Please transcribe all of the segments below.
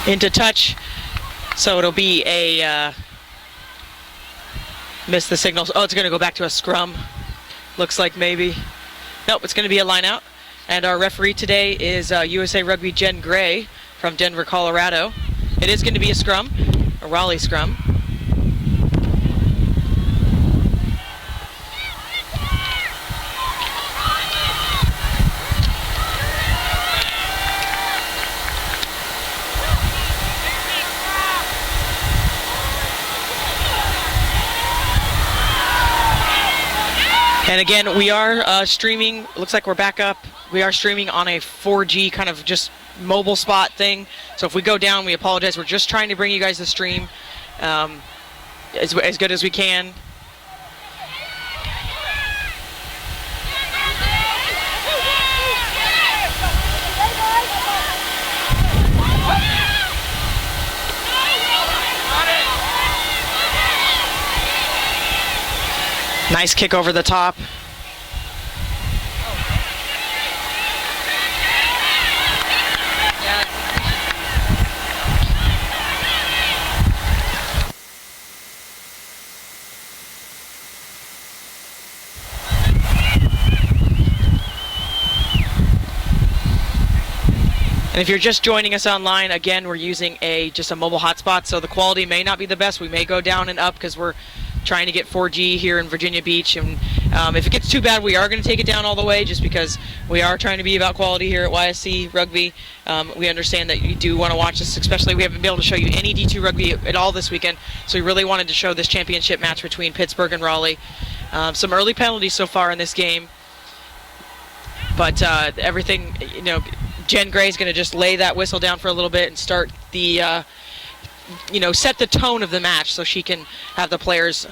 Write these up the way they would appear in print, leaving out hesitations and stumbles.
into touch. So it'll be a miss the signals. Oh, it's going to go back to a scrum. Looks like maybe. Nope, it's going to be a line out. And our referee today is USA Rugby Jen Gray from Denver, Colorado. It is going to be a scrum, a Raleigh scrum. And again, we are streaming. Looks like we're back up. We are streaming on a 4G kind of just mobile spot thing. So if we go down, we apologize. We're just trying to bring you guys the stream as good as we can. Nice kick over the top. And if you're just joining us online, again, we're using just a mobile hotspot, so the quality may not be the best. We may go down and up because we're trying to get 4G here in Virginia Beach, and if it gets too bad, we are going to take it down all the way just because we are trying to be about quality here at YSC Rugby. We understand that you do want to watch this, especially we haven't been able to show you any D2 Rugby at all this weekend, so we really wanted to show this championship match between Pittsburgh and Raleigh. Some early penalties so far in this game, but everything, Jen Gray's going to just lay that whistle down for a little bit and start the set the tone of the match so she can have the players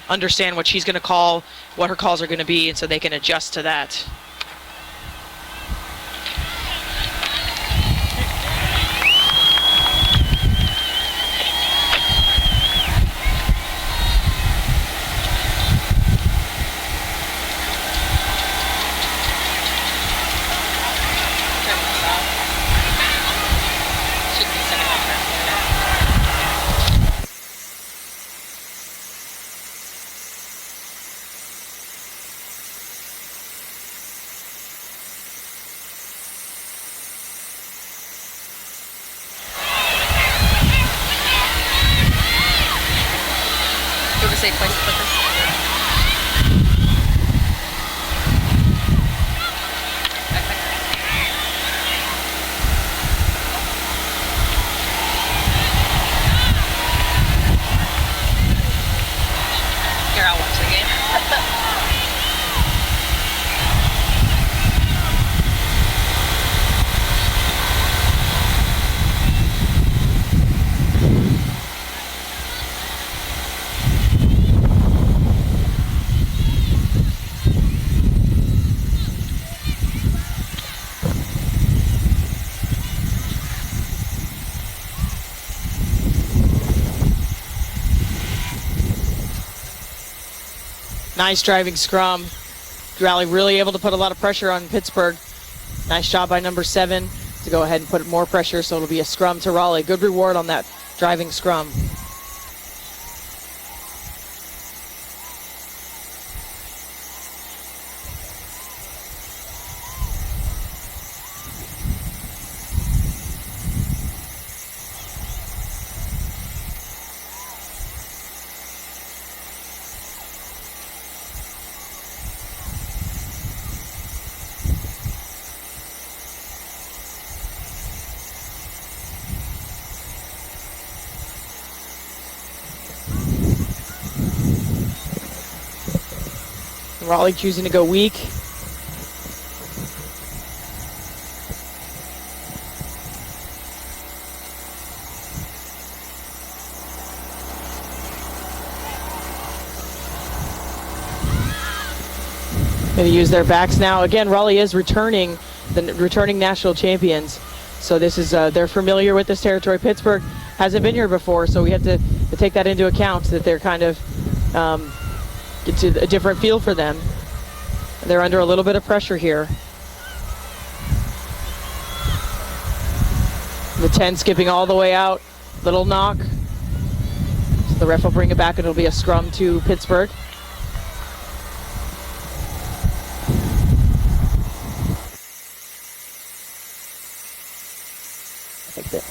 understand what she's going to call, what her calls are going to be, and so they can adjust to that. Safe place to put this. Here, I'll watch the game. Nice driving scrum. Raleigh really able to put a lot of pressure on Pittsburgh. Nice job by number 7 to go ahead and put more pressure, so it'll be a scrum to Raleigh. Good reward on that driving scrum. Raleigh choosing to go weak. Going to use their backs now. Again, Raleigh is returning national champions. So this is they're familiar with this territory. Pittsburgh hasn't been here before, so we have to take that into account, that they're kind of it's a different feel for them. They're under a little bit of pressure here. The 10 skipping all the way out. Little knock. So the ref will bring it back and it'll be a scrum to Pittsburgh. Fix it.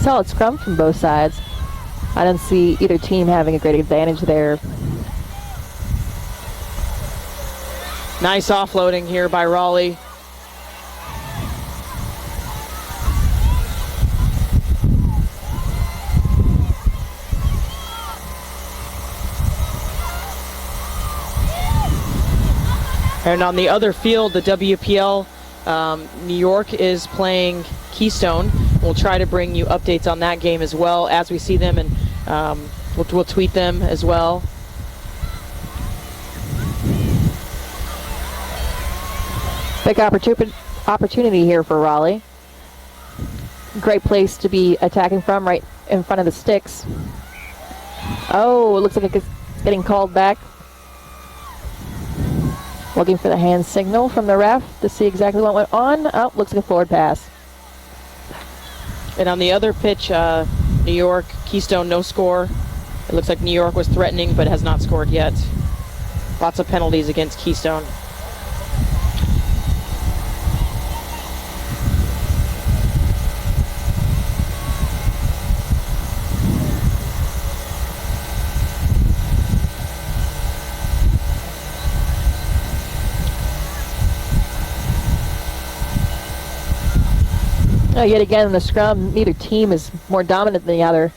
Solid scrum from both sides. I don't see either team having a great advantage there. Nice offloading here by Raleigh. And on the other field, the WPL, New York is playing Keystone. We'll try to bring you updates on that game as well as we see them, and we'll tweet them as well. Big opportunity here for Raleigh. Great place to be attacking from, right in front of the sticks. Oh, it looks like it's getting called back. Looking for the hand signal from the ref to see exactly what went on. Oh, looks like a forward pass. And on the other pitch, New York, Keystone, no score. It looks like New York was threatening but has not scored yet. Lots of penalties against Keystone. Yet again in the scrum, neither team is more dominant than the other.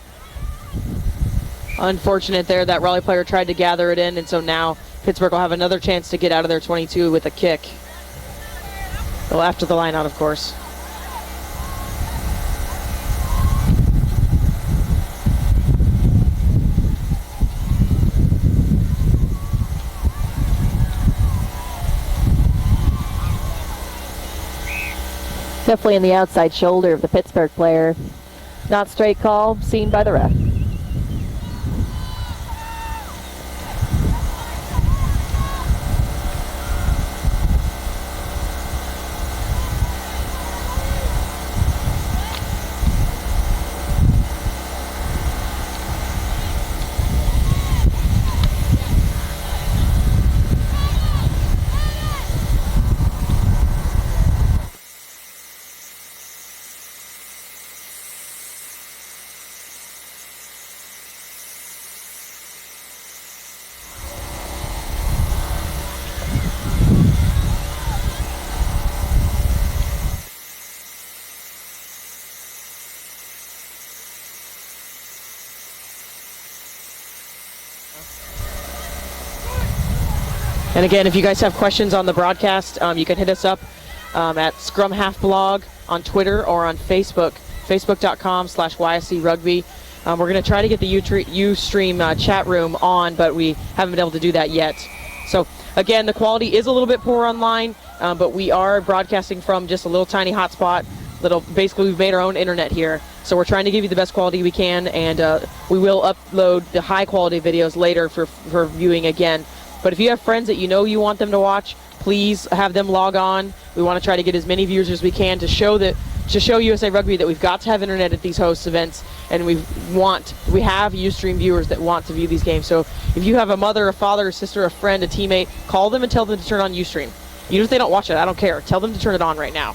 Unfortunate there, that Raleigh player tried to gather it in, and so now Pittsburgh will have another chance to get out of their 22 with a kick. Well, after the line out, of course. Definitely in the outside shoulder of the Pittsburgh player. Not straight call, seen by the ref. And again, if you guys have questions on the broadcast, you can hit us up at Scrum Half Blog on Twitter or on Facebook, facebook.com/YSC Rugby. We're going to try to get the Ustream chat room on, but we haven't been able to do that yet. So again, the quality is a little bit poor online, but we are broadcasting from just a little tiny hotspot. Basically, we've made our own internet here. So we're trying to give you the best quality we can, and we will upload the high quality videos later for viewing again. But if you have friends that you know you want them to watch, please have them log on. We want to try to get as many viewers as we can to show USA Rugby that we've got to have internet at these host events, and we have Ustream viewers that want to view these games. So if you have a mother, a father, a sister, a friend, a teammate, call them and tell them to turn on Ustream. Even if they don't watch it, I don't care. Tell them to turn it on right now.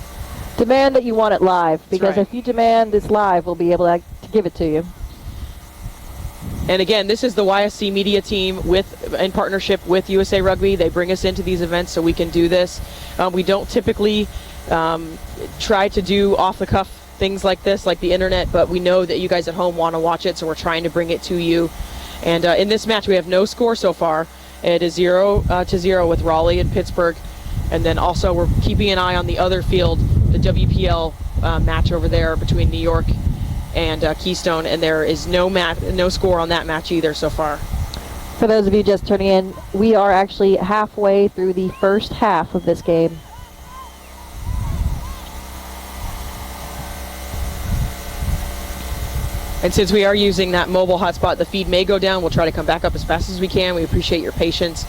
Demand that you want it live, because right. If you demand it's live, we'll be able to give it to you. And again, this is the YSC media team in partnership with USA Rugby. They bring us into these events so we can do this. We don't typically try to do off-the-cuff things like this, like the internet, but we know that you guys at home want to watch it, so we're trying to bring it to you. And in this match, we have no score so far. It is 0-0 with Raleigh and Pittsburgh. And then also we're keeping an eye on the other field, the WPL match over there between New York and Keystone, and there is no score on that match either so far. For those of you just turning in, we are actually halfway through the first half of this game. And since we are using that mobile hotspot, the feed may go down. We'll try to come back up as fast as we can. We appreciate your patience.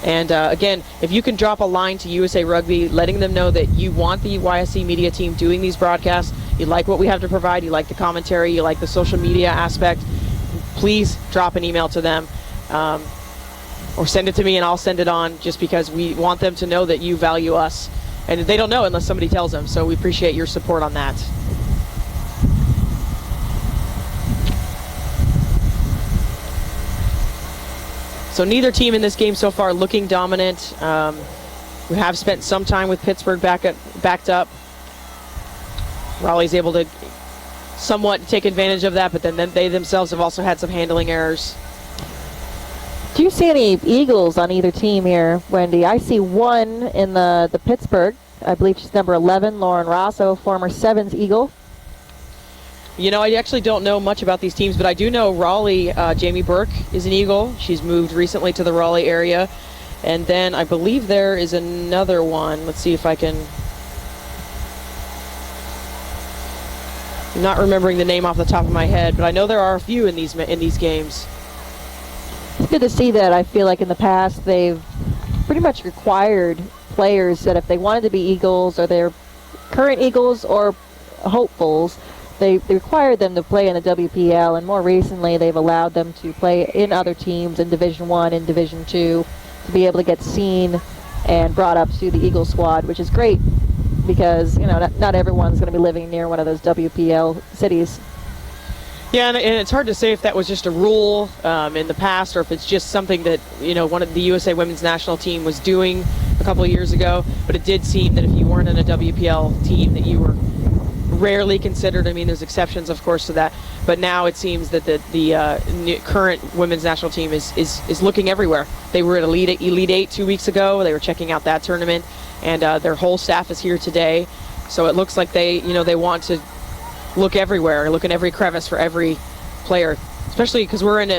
And again, if you can drop a line to USA Rugby, letting them know that you want the YSC media team doing these broadcasts, you like what we have to provide, you like the commentary, you like the social media aspect, please drop an email to them. Or send it to me and I'll send it on, just because we want them to know that you value us. And they don't know unless somebody tells them, so we appreciate your support on that. So neither team in this game so far looking dominant. We have spent some time with Pittsburgh backed up. Raleigh's able to somewhat take advantage of that, but then they themselves have also had some handling errors. Do you see any Eagles on either team here, Wendy? I see one in the Pittsburgh. I believe she's number 11, Lauren Rosso, former Sevens Eagle. You know, I actually don't know much about these teams, but I do know Raleigh, Jamie Burke is an Eagle. She's moved recently to the Raleigh area. And then I believe there is another one. Let's see if I can... I'm not remembering the name off the top of my head, but I know there are a few in these games. It's good to see that. I feel like in the past they've pretty much required players that if they wanted to be Eagles, or they're current Eagles or hopefuls, they required them to play in the WPL, and more recently they've allowed them to play in other teams in Division I and Division II to be able to get seen and brought up to the Eagle squad, which is great because, you know, not everyone's going to be living near one of those WPL cities. Yeah, and it's hard to say if that was just a rule in the past, or if it's just something that, you know, one of the USA Women's National Team was doing a couple of years ago. But it did seem that if you weren't in a WPL team, that you were rarely considered. I mean, there's exceptions, of course, to that. But now it seems that the current Women's National Team is looking everywhere. They were at Elite 8 2 weeks ago. They were checking out that tournament, and their whole staff is here today. So it looks like they want to look everywhere, look in every crevice for every player, especially because we're in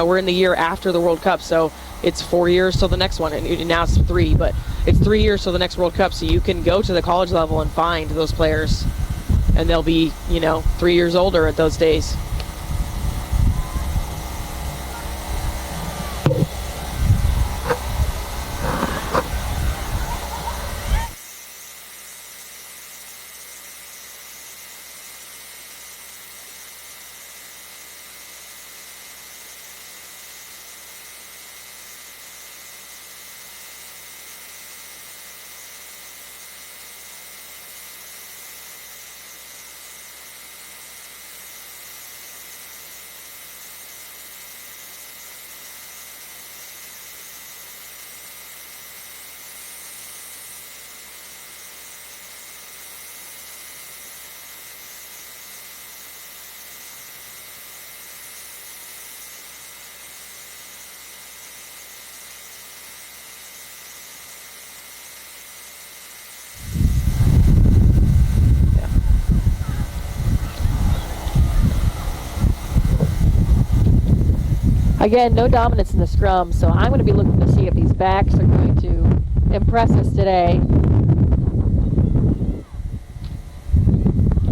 we're in the year after the World Cup, so it's 4 years till the next one, and now it's 3, but it's 3 years till the next World Cup, so you can go to the college level and find those players, and they'll be 3 years older at those days. Again, no dominance in the scrum, so I'm going to be looking to see if these backs are going to impress us today.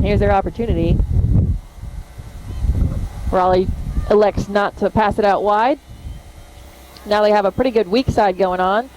Here's their opportunity. Raleigh elects not to pass it out wide. Now they have a pretty good weak side going on.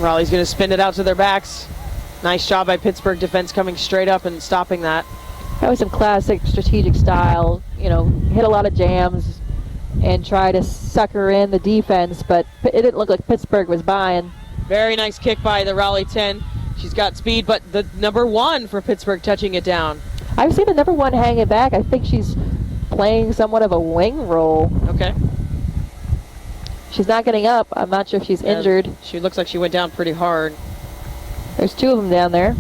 Raleigh's going to spin it out to their backs. Nice job by Pittsburgh defense coming straight up and stopping that. That was some classic strategic style, hit a lot of jams and try to sucker in the defense, but it didn't look like Pittsburgh was buying. Very nice kick by the Raleigh 10. She's got speed, but the number 1 for Pittsburgh touching it down. I've seen the number 1 hanging back. I think she's playing somewhat of a wing role. Okay. She's not getting up. I'm not sure if she's injured. She looks like she went down pretty hard. There's 2 of them down there.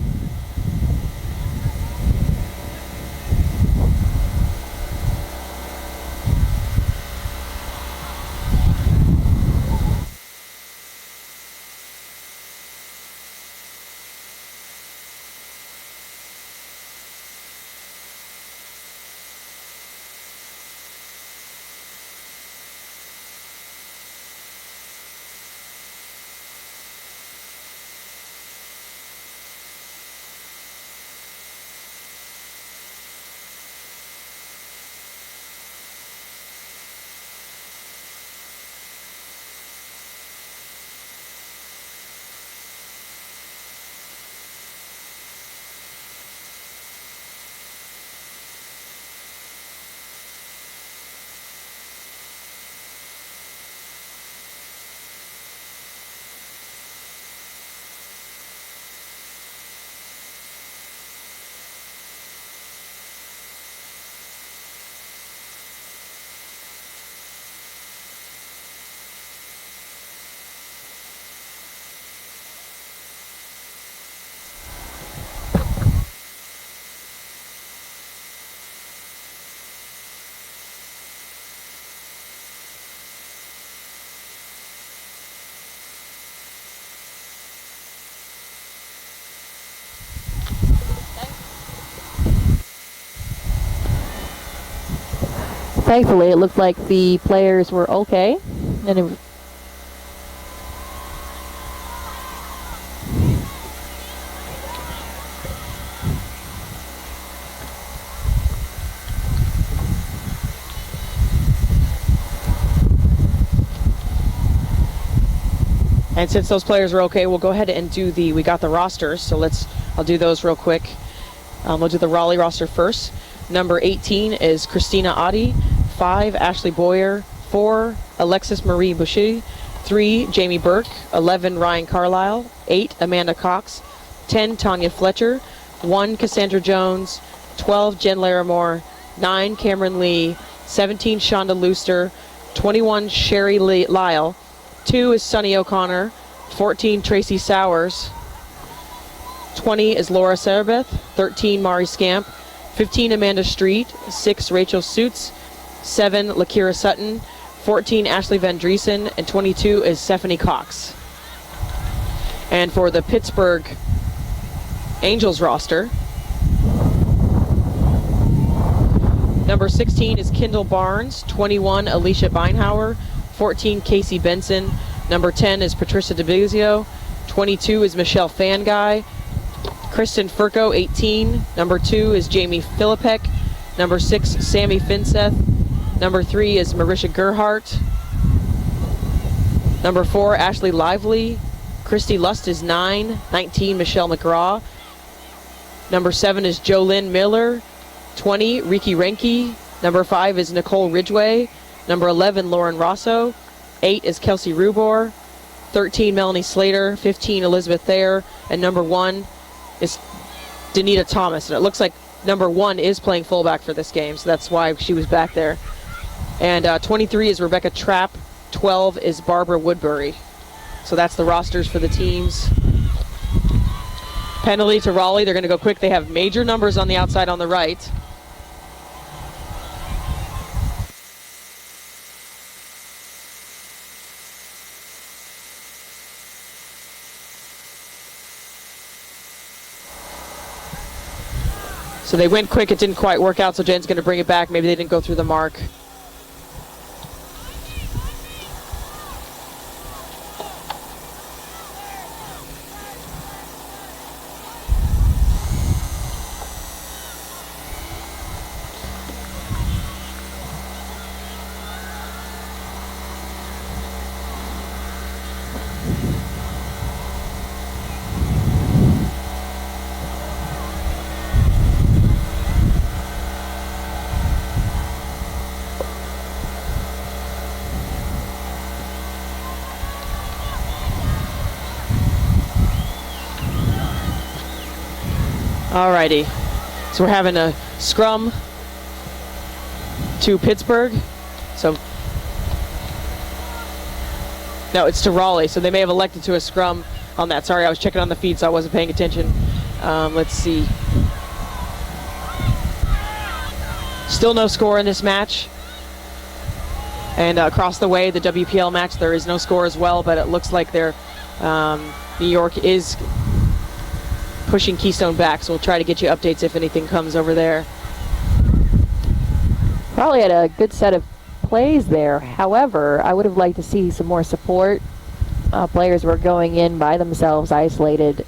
Thankfully, it looked like the players were okay. And And since those players are okay, we'll go ahead and do we got the rosters, so I'll do those real quick. We'll do the Raleigh roster first. Number 18 is Christina Adi, 5, Ashley Boyer, 4, Alexis Marie Boucher, 3, Jamie Burke, 11, Ryan Carlisle, 8, Amanda Cox, 10, Tanya Fletcher, 1, Cassandra Jones, 12, Jen Larimore, 9, Cameron Lee, 17, Shonda Looster, 21, Sherry Lyle, 2 is Sunny O'Connor, 14, Tracy Sowers, 20 is Laura Sarabeth, 13, Mari Scamp, 15, Amanda Street, 6, Rachel Suits, 7, Lakira Sutton, 14, Ashley Van Driesen, and 22 is Stephanie Cox. And for the Pittsburgh Angels roster, number 16 is Kendall Barnes, 21, Alicia Beinhauer, 14, Casey Benson, number 10 is Patricia DeBizio, 22 is Michelle Fanguy, Kristen Furco, 18, number 2 is Jamie Philippek, number 6, Sammy Finseth, number 3 is Marisha Gerhart, number 4, Ashley Lively, Christy Lust is 9, 19, Michelle McGraw, number 7 is Jolynn Miller, 20, Riki Renke, number 5 is Nicole Ridgway, number 11, Lauren Rosso, 8 is Kelsey Rubor, 13, Melanie Slater, 15, Elizabeth Thayer, and number 1 is Danita Thomas. And it looks like number 1 is playing fullback for this game, so that's why she was back there. And 23 is Rebecca Trapp, 12 is Barbara Woodbury. So that's the rosters for the teams. Penalty to Raleigh. They're going to go quick. They have major numbers on the outside on the right. So they went quick, it didn't quite work out, so Jen's going to bring it back. Maybe they didn't go through the mark. Alrighty, so we're having a scrum to Pittsburgh. So, no, it's to Raleigh. So they may have elected to a scrum on that. Sorry, I was checking on the feed, so I wasn't paying attention. Let's see. Still no score in this match. And across the way, the WPL match, there is no score as well, but it looks like they're New York is pushing Keystone back, so we'll try to get you updates if anything comes over there. Probably had a good set of plays there. However, I would have liked to see some more support. Players were going in by themselves, isolated,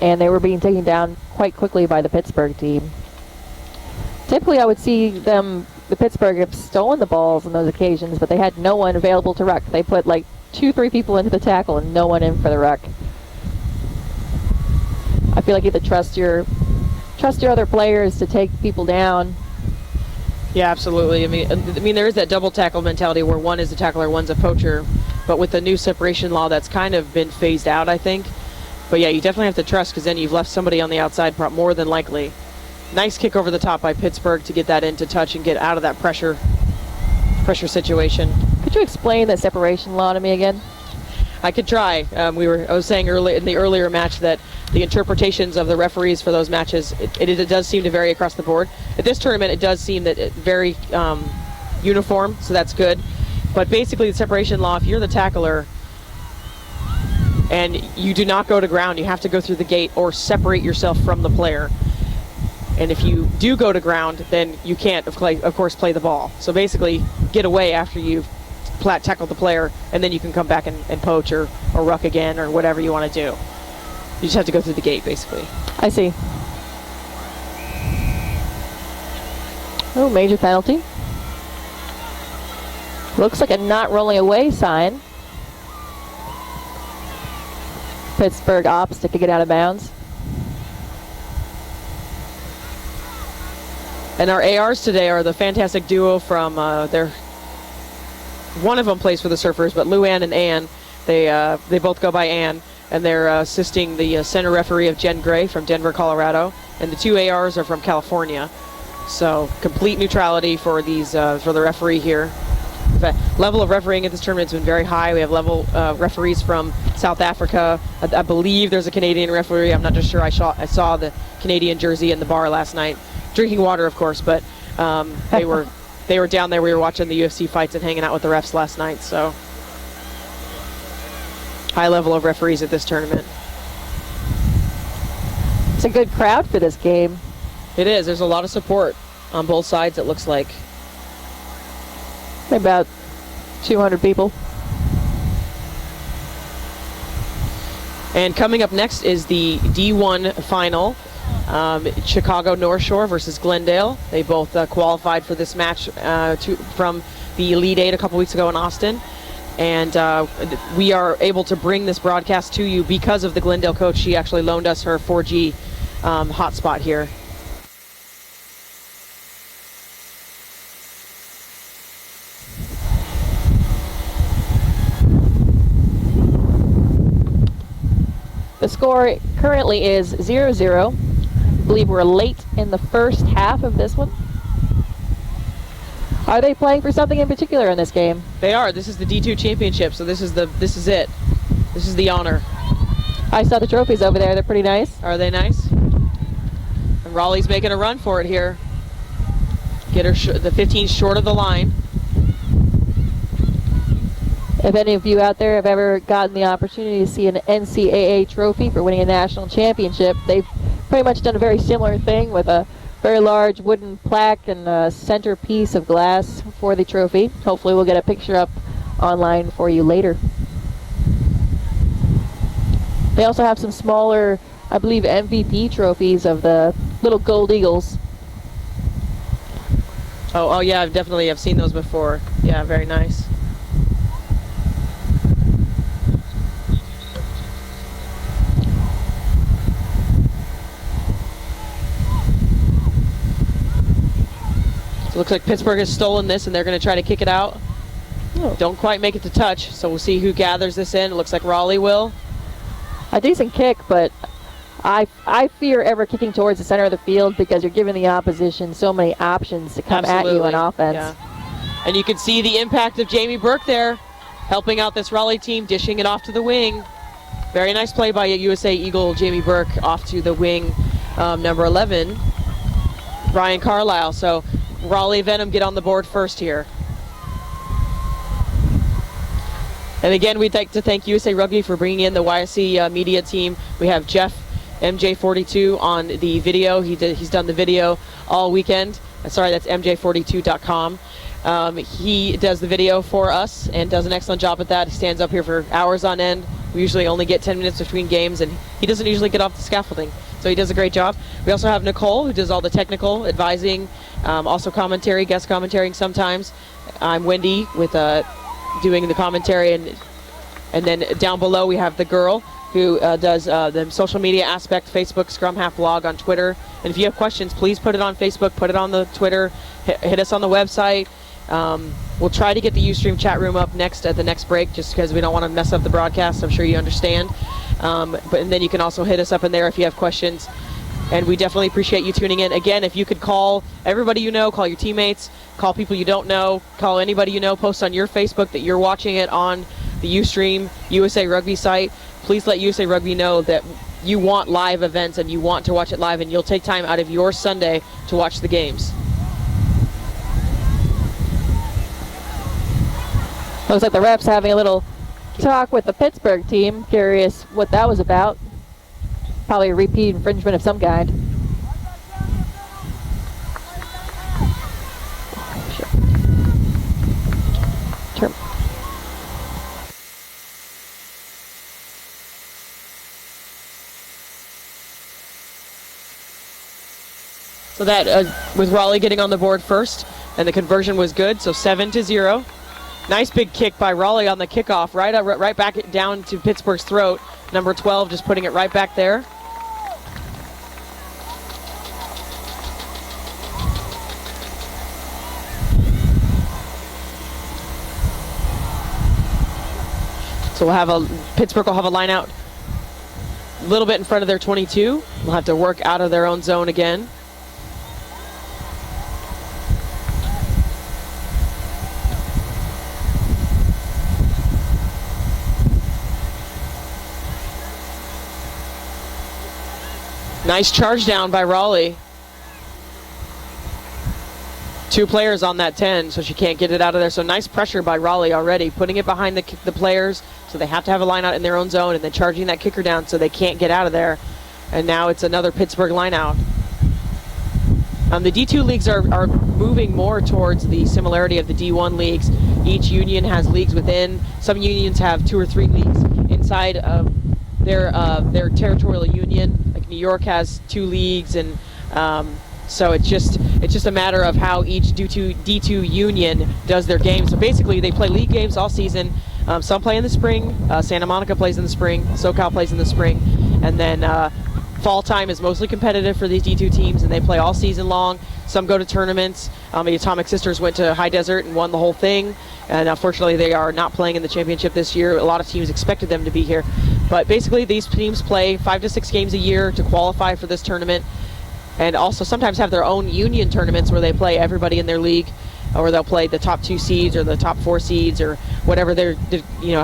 and they were being taken down quite quickly by the Pittsburgh team. Typically, I would see the Pittsburgh have stolen the balls on those occasions, but they had no one available to ruck. They put like 2-3 people into the tackle and no one in for the ruck. I feel like you have to trust your other players to take people down. Yeah, absolutely. I mean, there is that double tackle mentality where one is a tackler, one's a poacher. But with the new separation law, that's kind of been phased out, I think. But yeah, you definitely have to trust, because then you've left somebody on the outside more than likely. Nice kick over the top by Pittsburgh to get that into touch and get out of that pressure situation. Could you explain that separation law to me again? I could try. I was saying in the earlier match that the interpretations of the referees for those matches, it does seem to vary across the board. At this tournament, it does seem that it's very uniform, so that's good. But basically, the separation law, if you're the tackler and you do not go to ground, you have to go through the gate or separate yourself from the player. And if you do go to ground, then you can't, of course, play the ball. So basically, get away after you've tackled the player, and then you can come back and poach or ruck again or whatever you want to do. You just have to go through the gate, basically. I see. Oh, major penalty. Looks like a not rolling away sign. Pittsburgh opts to kick it out of bounds. And our ARs today are the fantastic duo from one of them plays for the Surfers, but Luann and Ann, they both go by Ann, and they're assisting the center referee of Jen Gray from Denver, Colorado, and the two ARs are from California. So complete neutrality for these for the referee here. The level of refereeing at this tournament has been very high. We have level referees from South Africa. I believe there's a Canadian referee. I'm not just sure. I saw the Canadian jersey in the bar last night, drinking water, of course. But they were down there. We were watching the UFC fights and hanging out with the refs last night. So high level of referees at this tournament. It's a good crowd for this game. It is. There's a lot of support on both sides, it looks like. About 200 people. And coming up next is the D1 final. Chicago North Shore versus Glendale. They both qualified for this match from the Elite Eight a couple weeks ago in Austin. And we are able to bring this broadcast to you because of the Glendale coach. She actually loaned us her 4G hotspot here. The score currently is 0-0. I believe we're late in the first half of this one. Are they playing for something in particular in this game? They are. This is the D2 championship, so this is it. This is the honor. I saw the trophies over there. They're pretty nice. Are they nice? And Raleigh's making a run for it here. Get her the 15 short of the line. If any of you out there have ever gotten the opportunity to see an NCAA trophy for winning a national championship, they've pretty much done a very similar thing with a very large wooden plaque and a centerpiece of glass for the trophy. Hopefully we'll get a picture up online for you later. They also have some smaller, I believe, MVP trophies of the little gold eagles. Oh yeah, I've seen those before. Yeah, very nice. So it looks like Pittsburgh has stolen this, and they're going to try to kick it out. Oh. Don't quite make it to touch, so we'll see who gathers this in. It looks like Raleigh will. A decent kick, but I fear ever kicking towards the center of the field because you're giving the opposition so many options to come at you on offense. Yeah. And you can see the impact of Jamie Burke there, helping out this Raleigh team, dishing it off to the wing. Very nice play by USA Eagle Jamie Burke off to the wing, number 11, Brian Carlisle. So Raleigh Venom get on the board first here. And again, we'd like to thank USA Rugby for bringing in the YSC media team. We have Jeff, MJ42, on the video. He's done the video all weekend. Sorry, that's MJ42.com. He does the video for us and does an excellent job at that. He stands up here for hours on end. We usually only get 10 minutes between games, and he doesn't usually get off the scaffolding. So he does a great job. We also have Nicole, who does all the technical advising, also commentary, guest commentating sometimes. I'm Wendy with doing the commentary, and then down below we have the girl who does the social media aspect, Facebook, Scrum Half blog, on Twitter. And if you have questions, please put it on Facebook, put it on the Twitter, hit us on the website. We'll try to get the Ustream chat room up at the next break, just because we don't want to mess up the broadcast. I'm sure you understand. And then you can also hit us up in there if you have questions. And we definitely appreciate you tuning in. Again, if you could call everybody you know, call your teammates, call people you don't know, call anybody you know, post on your Facebook that you're watching it on the Ustream USA Rugby site. Please let USA Rugby know that you want live events and you want to watch it live, and you'll take time out of your Sunday to watch the games. Looks like the ref's having a little talk with the Pittsburgh team. Curious what that was about. Probably a repeat infringement of some kind. So that with Raleigh getting on the board first, and the conversion was good, so 7-0. Nice big kick by Raleigh on the kickoff, right back down to Pittsburgh's throat. Number 12 just putting it right back there. So Pittsburgh will have a line out a little bit in front of their 22. We'll have to work out of their own zone again. Nice charge down by Raleigh. 2 players on that 10, so she can't get it out of there. So nice pressure by Raleigh already, putting it behind the players, so they have to have a line out in their own zone, and then charging that kicker down so they can't get out of there. And now it's another Pittsburgh line out. The D2 leagues are moving more towards the similarity of the D1 leagues. Each union has leagues within. Some unions have 2 or 3 leagues inside of their territorial union. Like New York has 2 leagues, and so it's just a matter of how each D2 union does their games. So basically, they play league games all season. Some play in the spring. Santa Monica plays in the spring. SoCal plays in the spring, and then fall time is mostly competitive for these D2 teams, and they play all season long. Some go to tournaments. The Atomic Sisters went to High Desert and won the whole thing, and unfortunately, they are not playing in the championship this year. A lot of teams expected them to be here, but basically, these teams play 5 to 6 games a year to qualify for this tournament. And also sometimes have their own union tournaments where they play everybody in their league, or they'll play the top 2 seeds or the top 4 seeds or whatever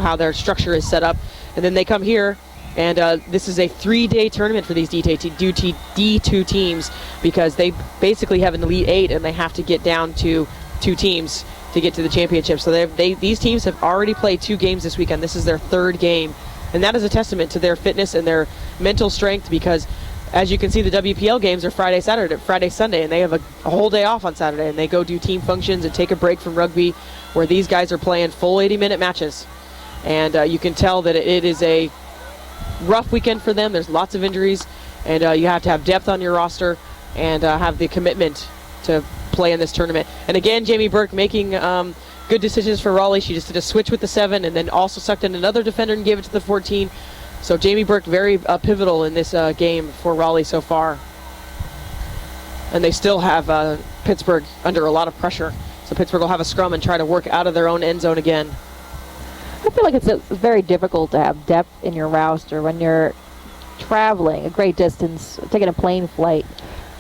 how their structure is set up. And then they come here, and this is a 3-day tournament for these D2 teams, because they basically have an Elite 8 and they have to get down to 2 teams to get to the championship. So these teams have already played 2 games this weekend. This is their 3rd game, and that is a testament to their fitness and their mental strength, because as you can see, the WPL games are Friday, Sunday, and they have a whole day off on Saturday, and they go do team functions and take a break from rugby, where these guys are playing full 80-minute matches. And you can tell that it is a rough weekend for them. There's lots of injuries, and you have to have depth on your roster and have the commitment to play in this tournament. And again, Jamie Burke making good decisions for Raleigh. She just did a switch with the 7 and then also sucked in another defender and gave it to the 14. So Jamie Burke very pivotal in this game for Raleigh so far. And they still have Pittsburgh under a lot of pressure. So Pittsburgh will have a scrum and try to work out of their own end zone again. I feel like it's very difficult to have depth in your roster when you're traveling a great distance, taking a plane flight.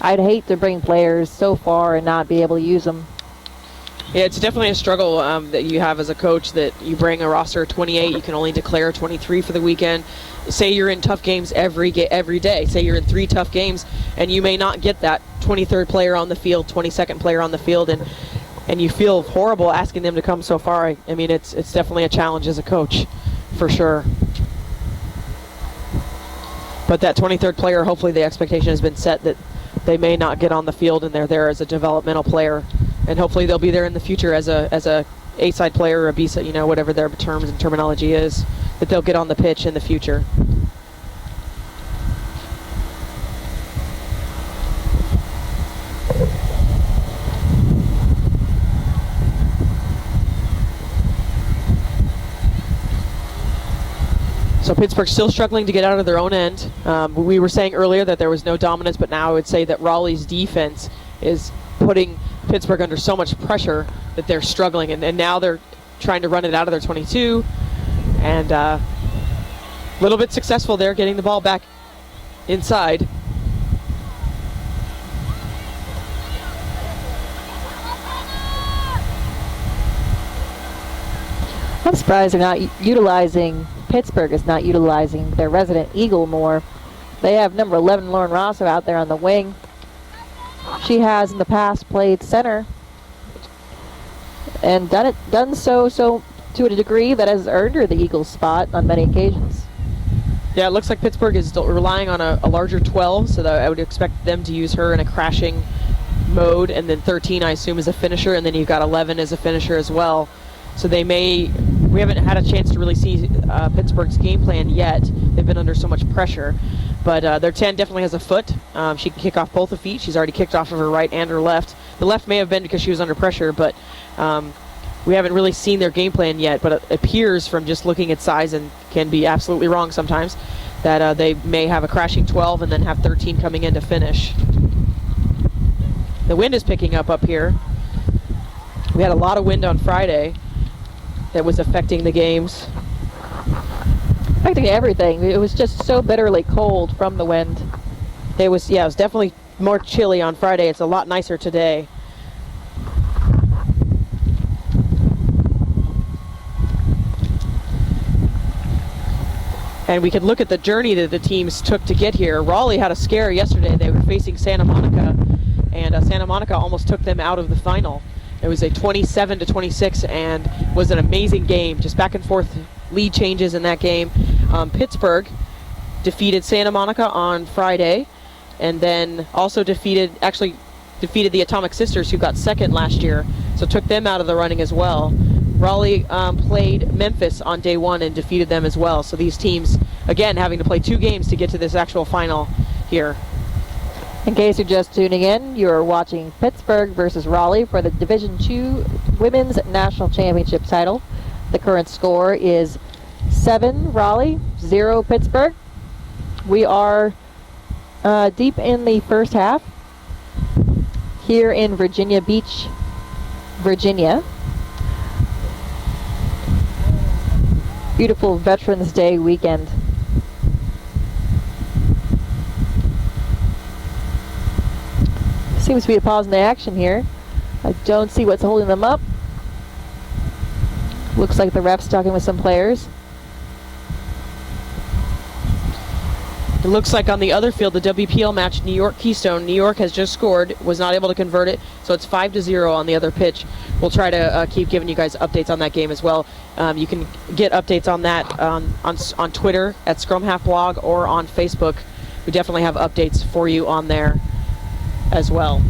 I'd hate to bring players so far and not be able to use them. Yeah, it's definitely a struggle that you have as a coach, that you bring a roster of 28, you can only declare 23 for the weekend. Say you're in tough games every day. Say you're in 3 tough games, and you may not get that 23rd player on the field, 22nd player on the field, and you feel horrible asking them to come so far. I mean, it's definitely a challenge as a coach, for sure. But that 23rd player, hopefully the expectation has been set that they may not get on the field, and they're there as a developmental player. And hopefully they'll be there in the future as a A-side player or a B-side, whatever their terms and terminology is, that they'll get on the pitch in the future. So Pittsburgh's still struggling to get out of their own end. We were saying earlier that there was no dominance, but now I would say that Raleigh's defense is putting Pittsburgh under so much pressure that they're struggling, and now they're trying to run it out of their 22, and a little bit successful there, getting the ball back inside. I'm surprised they're not Pittsburgh is not utilizing their resident Eagle more. They have number 11 Lauren Rosso out there on the wing. She has in the past played center and done so to a degree that has earned her the Eagles spot on many occasions. Yeah, it looks like Pittsburgh is still relying on a larger 12, so that I would expect them to use her in a crashing mode, and then 13 I assume is a finisher, and then you've got 11 as a finisher as well. So we haven't had a chance to really see Pittsburgh's game plan yet. They've been under so much pressure. but their 10 definitely has a foot. She can kick off both the feet. She's already kicked off of her right and her left. The left may have been because she was under pressure, but we haven't really seen their game plan yet. But it appears from just looking at size, and can be absolutely wrong sometimes, that they may have a crashing 12 and then have 13 coming in to finish. The wind is picking up here. We had a lot of wind on Friday that was affecting the games. Affecting everything. It was just so bitterly cold from the wind. It was definitely more chilly on Friday. It's a lot nicer today. And we could look at the journey that the teams took to get here. Raleigh had a scare yesterday. They were facing Santa Monica, and Santa Monica almost took them out of the final. It was a 27-26 and was an amazing game. Just back and forth lead changes in that game. Pittsburgh defeated Santa Monica on Friday, and then also defeated the Atomic Sisters, who got second last year, so took them out of the running as well. Raleigh played Memphis on day one and defeated them as well. So these teams, again, having to play 2 games to get to this actual final here. In case you're just tuning in, you're watching Pittsburgh versus Raleigh for the Division II Women's National Championship title. The current score is 7 Raleigh, 0 Pittsburgh. We are deep in the first half here in Virginia Beach, Virginia. Beautiful Veterans Day weekend. Seems to be a pause in the action here. I don't see what's holding them up. Looks like the ref's talking with some players. It looks like on the other field, the WPL match, New York Keystone. New York has just scored, was not able to convert it, so it's 5-0 on the other pitch. We'll try to keep giving you guys updates on that game as well. You can get updates on that on Twitter at Scrum Half Blog or on Facebook. We definitely have updates for you on there as well.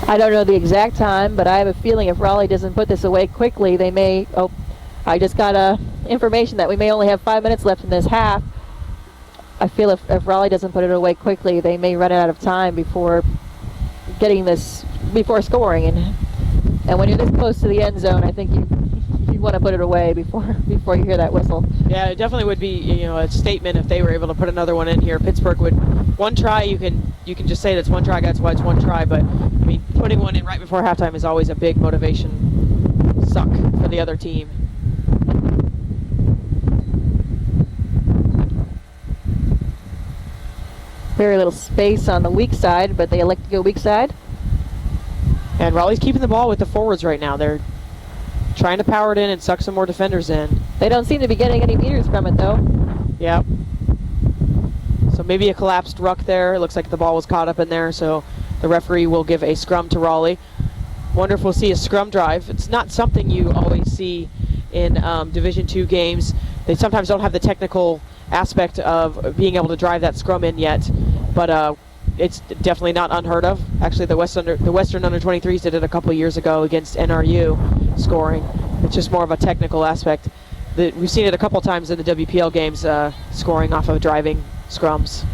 I don't know the exact time, but I have a feeling if Raleigh doesn't put this away quickly, they may... Oh, I just got information that we may only have 5 minutes left in this half. I feel if Raleigh doesn't put it away quickly, they may run out of time before scoring. And when you're this close to the end zone, I think you want to put it away before you hear that whistle. Yeah, it definitely would be a statement if they were able to put another one in here. Pittsburgh would one try. You can just say that's one try. That's why it's one try. But I mean, putting one in right before halftime is always a big motivation suck for the other team. Very little space on the weak side, but they elect to go weak side. And Raleigh's keeping the ball with the forwards right now. They're trying to power it in and suck some more defenders in. They don't seem to be getting any meters from it, though. Yep. So maybe a collapsed ruck there. It looks like the ball was caught up in there, so the referee will give a scrum to Raleigh. Wonderful to see a scrum drive. It's not something you always see in Division II games. They sometimes don't have the technical aspect of being able to drive that scrum in yet, but it's definitely not unheard of. Actually, the Western Under-23s did it a couple years ago against NRU, scoring. It's just more of a technical aspect. We've seen it a couple times in the WPL games, scoring off of driving scrums.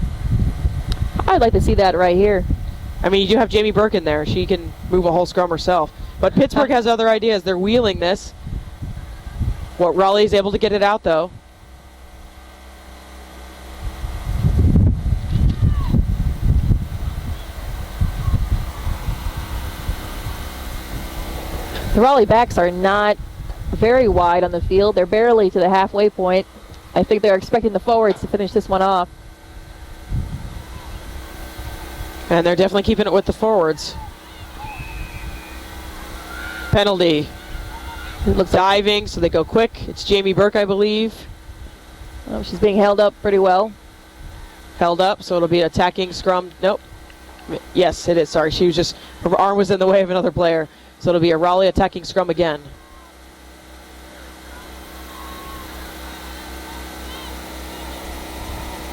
I'd like to see that right here. I mean, you do have Jamie Burke in there. She can move a whole scrum herself. But Pittsburgh has other ideas. They're wheeling this. What Raleigh's able to get it out, though. The Raleigh backs are not very wide on the field. They're barely to the halfway point. I think they're expecting the forwards to finish this one off. And they're definitely keeping it with the forwards. Penalty. It looks diving, so they go quick. It's Jamie Burke, I believe. Oh, she's being held up pretty well. Held up, so it'll be attacking scrum. Nope. Yes, it is. Sorry, her arm was in the way of another player. So it'll be a Raleigh attacking scrum again.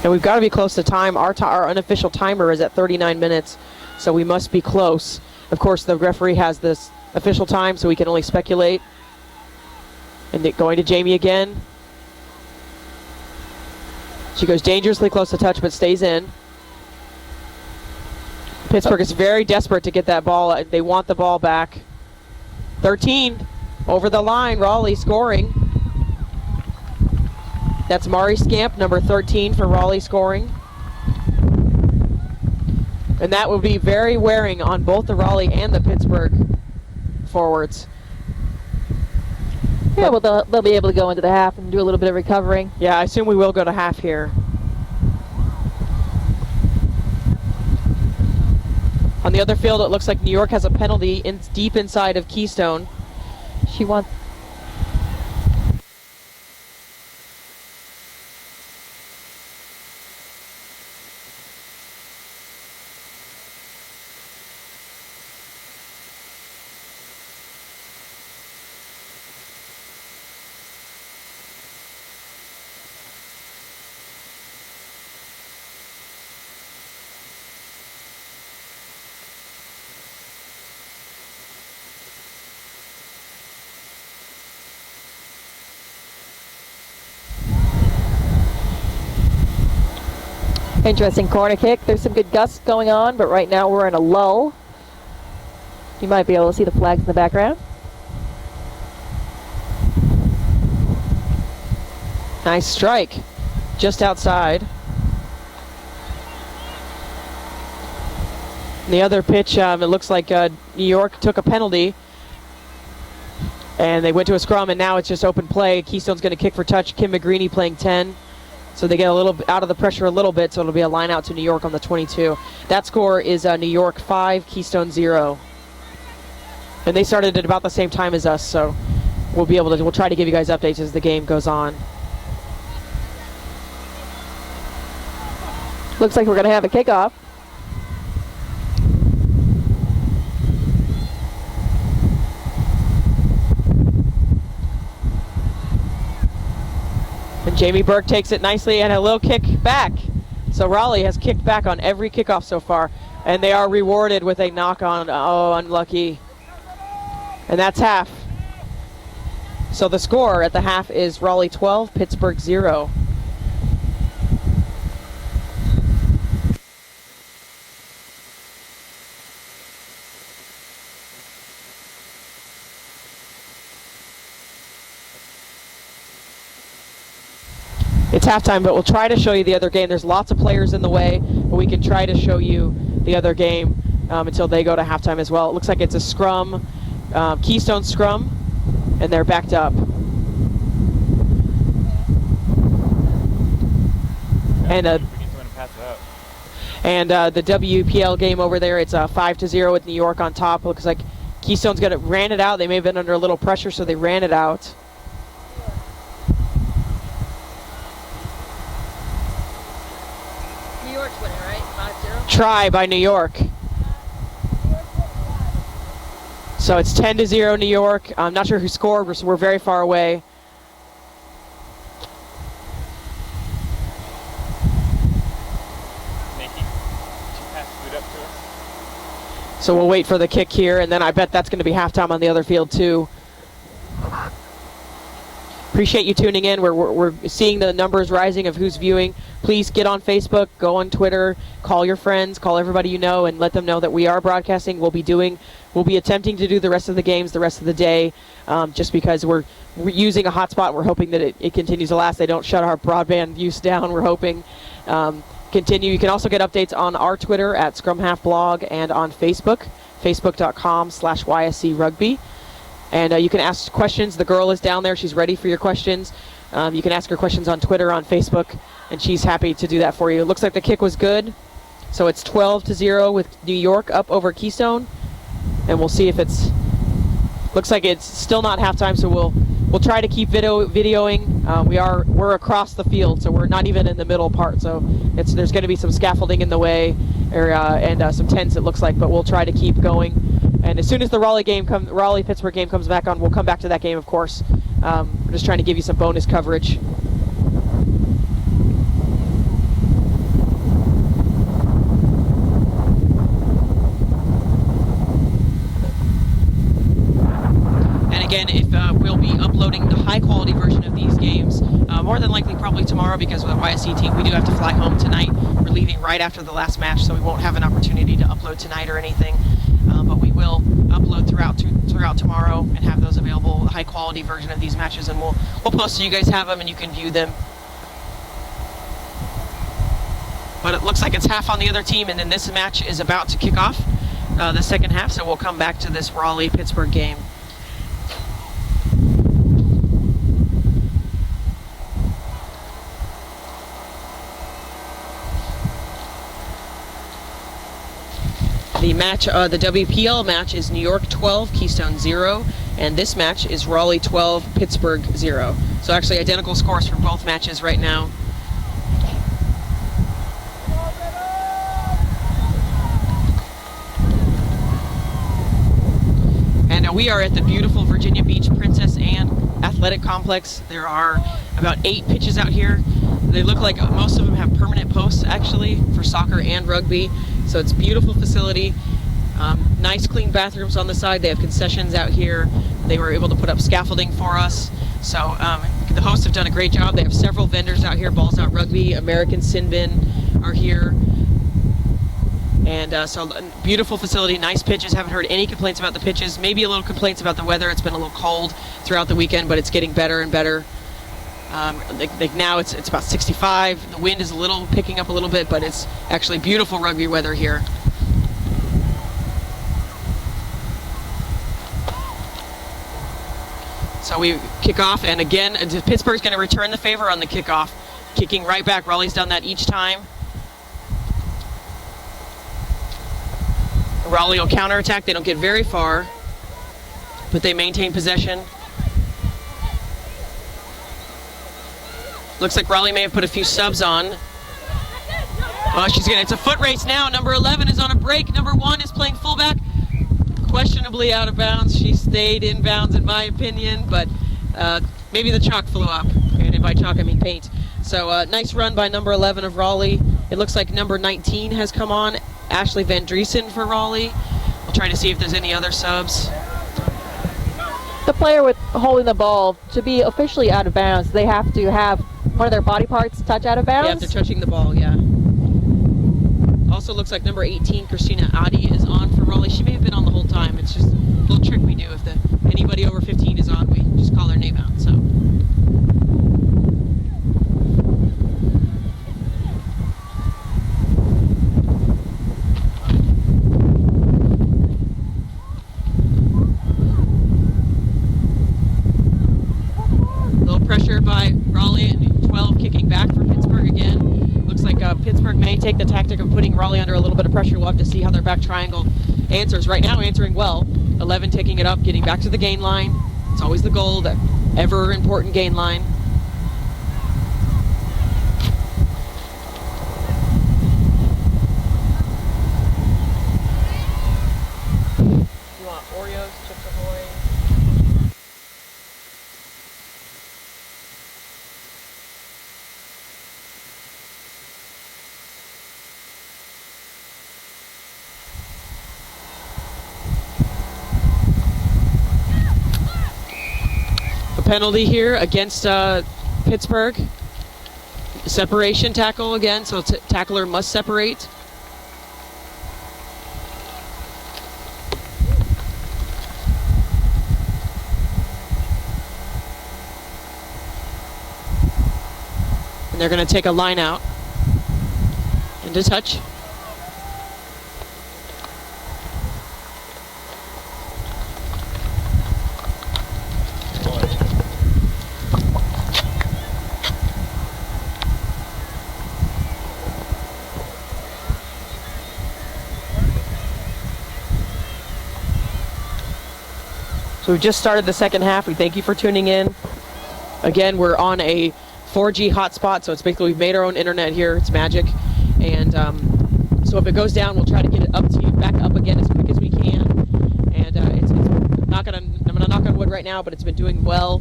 And we've got to be close to time. Our unofficial timer is at 39 minutes, so we must be close. Of course, the referee has this official time, so we can only speculate. And going to Jamie again. She goes dangerously close to touch, but stays in. Pittsburgh is very desperate to get that ball. They want the ball back. 13 over the line. Raleigh scoring. That's Mari Scamp, number 13 for Raleigh scoring. And that will be very wearing on both the Raleigh and the Pittsburgh forwards. Yeah, well, they'll be able to go into the half and do a little bit of recovering. Yeah, I assume we will go to half here. On the other field, it looks like New York has a penalty deep inside of Keystone. She wants... Interesting corner kick. There's some good gusts going on, but right now we're in a lull. You might be able to see the flags in the background. Nice strike. Just outside. The other pitch, it looks like New York took a penalty. And they went to a scrum, and now it's just open play. Keystone's going to kick for touch. Kim McGreeny playing 10. So they get a little out of the pressure a little bit, so it'll be a line out to New York on the 22. That score is New York 5, Keystone 0. And they started at about the same time as us, so we'll try to give you guys updates as the game goes on. Looks like we're going to have a kickoff. And Jamie Burke takes it nicely and a little kick back. So Raleigh has kicked back on every kickoff so far. And they are rewarded with a knock on. Oh, unlucky. And that's half. So the score at the half is Raleigh 12, Pittsburgh 0. It's halftime, but we'll try to show you the other game. There's lots of players in the way, but we can try to show you the other game until they go to halftime as well. It looks like it's a scrum, Keystone scrum, and they're backed up. And the WPL game over there, it's 5-0 with New York on top. Looks like Keystone's ran it out. They may have been under a little pressure, so they ran it out. New York's winning, right? 5-0? Try by New York. So it's 10-0 New York. I'm not sure who scored. We're very far away. So we'll wait for the kick here, and then I bet that's going to be halftime on the other field too. Appreciate you tuning in. We're seeing the numbers rising of who's viewing. Please get on Facebook, go on Twitter, call your friends, call everybody you know, and let them know that we are broadcasting. We'll be attempting to do the rest of the games the rest of the day, just because we're using a hotspot. We're hoping that it continues to last. They don't shut our broadband use down. We're hoping. Continue. You can also get updates on our Twitter at ScrumHalfBlog and on Facebook, facebook.com/YSC Rugby. And you can ask questions. The girl is down there. She's ready for your questions. You can ask her questions on Twitter, on Facebook, and she's happy to do that for you. It looks like the kick was good. So it's 12-0 with New York up over Keystone. And we'll see if looks like it's still not halftime, so we'll try to keep videoing. We're across the field, so we're not even in the middle part. So there's going to be some scaffolding in the way, and some tents it looks like, but we'll try to keep going. And as soon as the Raleigh Pittsburgh game comes back on, we'll come back to that game, of course. We're just trying to give you some bonus coverage. again, if we'll be uploading the high-quality version of these games, more than likely probably tomorrow, because with the YSC team, we do have to fly home tonight. We're leaving right after the last match, so we won't have an opportunity to upload tonight or anything. But we will upload throughout tomorrow and have those available, the high-quality version of these matches, and we'll post so you guys have them and you can view them. But it looks like it's half on the other team, and then this match is about to kick off the second half, so we'll come back to this Raleigh-Pittsburgh game. The match, the WPL match is New York 12, Keystone 0, and this match is Raleigh 12, Pittsburgh 0. So actually identical scores for both matches right now. And we are at the beautiful Virginia Beach Princess Anne Athletic Complex. There are about 8 pitches out here. They look like most of them have permanent posts actually for soccer and rugby. So it's a beautiful facility. Nice clean bathrooms on the side. They have concessions out here. They were able to put up scaffolding for us. So the hosts have done a great job. They have several vendors out here. Balls Out Rugby, American Sin Bin are here. And so beautiful facility, nice pitches. Haven't heard any complaints about the pitches. Maybe a little complaints about the weather. It's been a little cold throughout the weekend, but it's getting better and better. Now it's about 65. The wind is a little picking up a little bit, but it's actually beautiful rugby weather here. So we kick off, and again, Pittsburgh's going to return the favor on the kickoff, kicking right back. Raleigh's done that each time. Raleigh will counterattack. They don't get very far, but they maintain possession. Looks like Raleigh may have put a few subs on. Oh, it's a foot race now. Number 11 is on a break. Number 1 is playing fullback. Questionably out of bounds. She stayed in bounds in my opinion, but maybe the chalk flew up. And by chalk I mean paint. So nice run by number 11 of Raleigh. It looks like number 19 has come on. Ashley Van Driesen for Raleigh. We'll try to see if there's any other subs. The player with holding the ball, to be officially out of bounds, they have to have one of their body parts touch out of bounds? Yeah, if they're touching the ball, yeah. Also looks like number 18, Christina Adi, is on for Raleigh. She may have been on the whole time. It's just a little trick we do. If anybody over 15 is on, we just call their name out. So. Pressure by Raleigh, and 12 kicking back for Pittsburgh again. Looks like Pittsburgh may take the tactic of putting Raleigh under a little bit of pressure. We'll have to see how their back triangle answers. Right now answering well. 11 taking it up, getting back to the gain line. It's always the goal, that ever important gain line. You want Oreos, Chips Ahoy? Penalty here against Pittsburgh. Separation tackle again, so tackler must separate. And they're going to take a line out into touch. So we've just started the second half. We thank you for tuning in. Again, we're on a 4G hotspot, so it's basically we've made our own internet here. It's magic. And so if it goes down, we'll try to get it up to you, back up again as quick as we can. And I'm gonna knock on wood right now, but it's been doing well.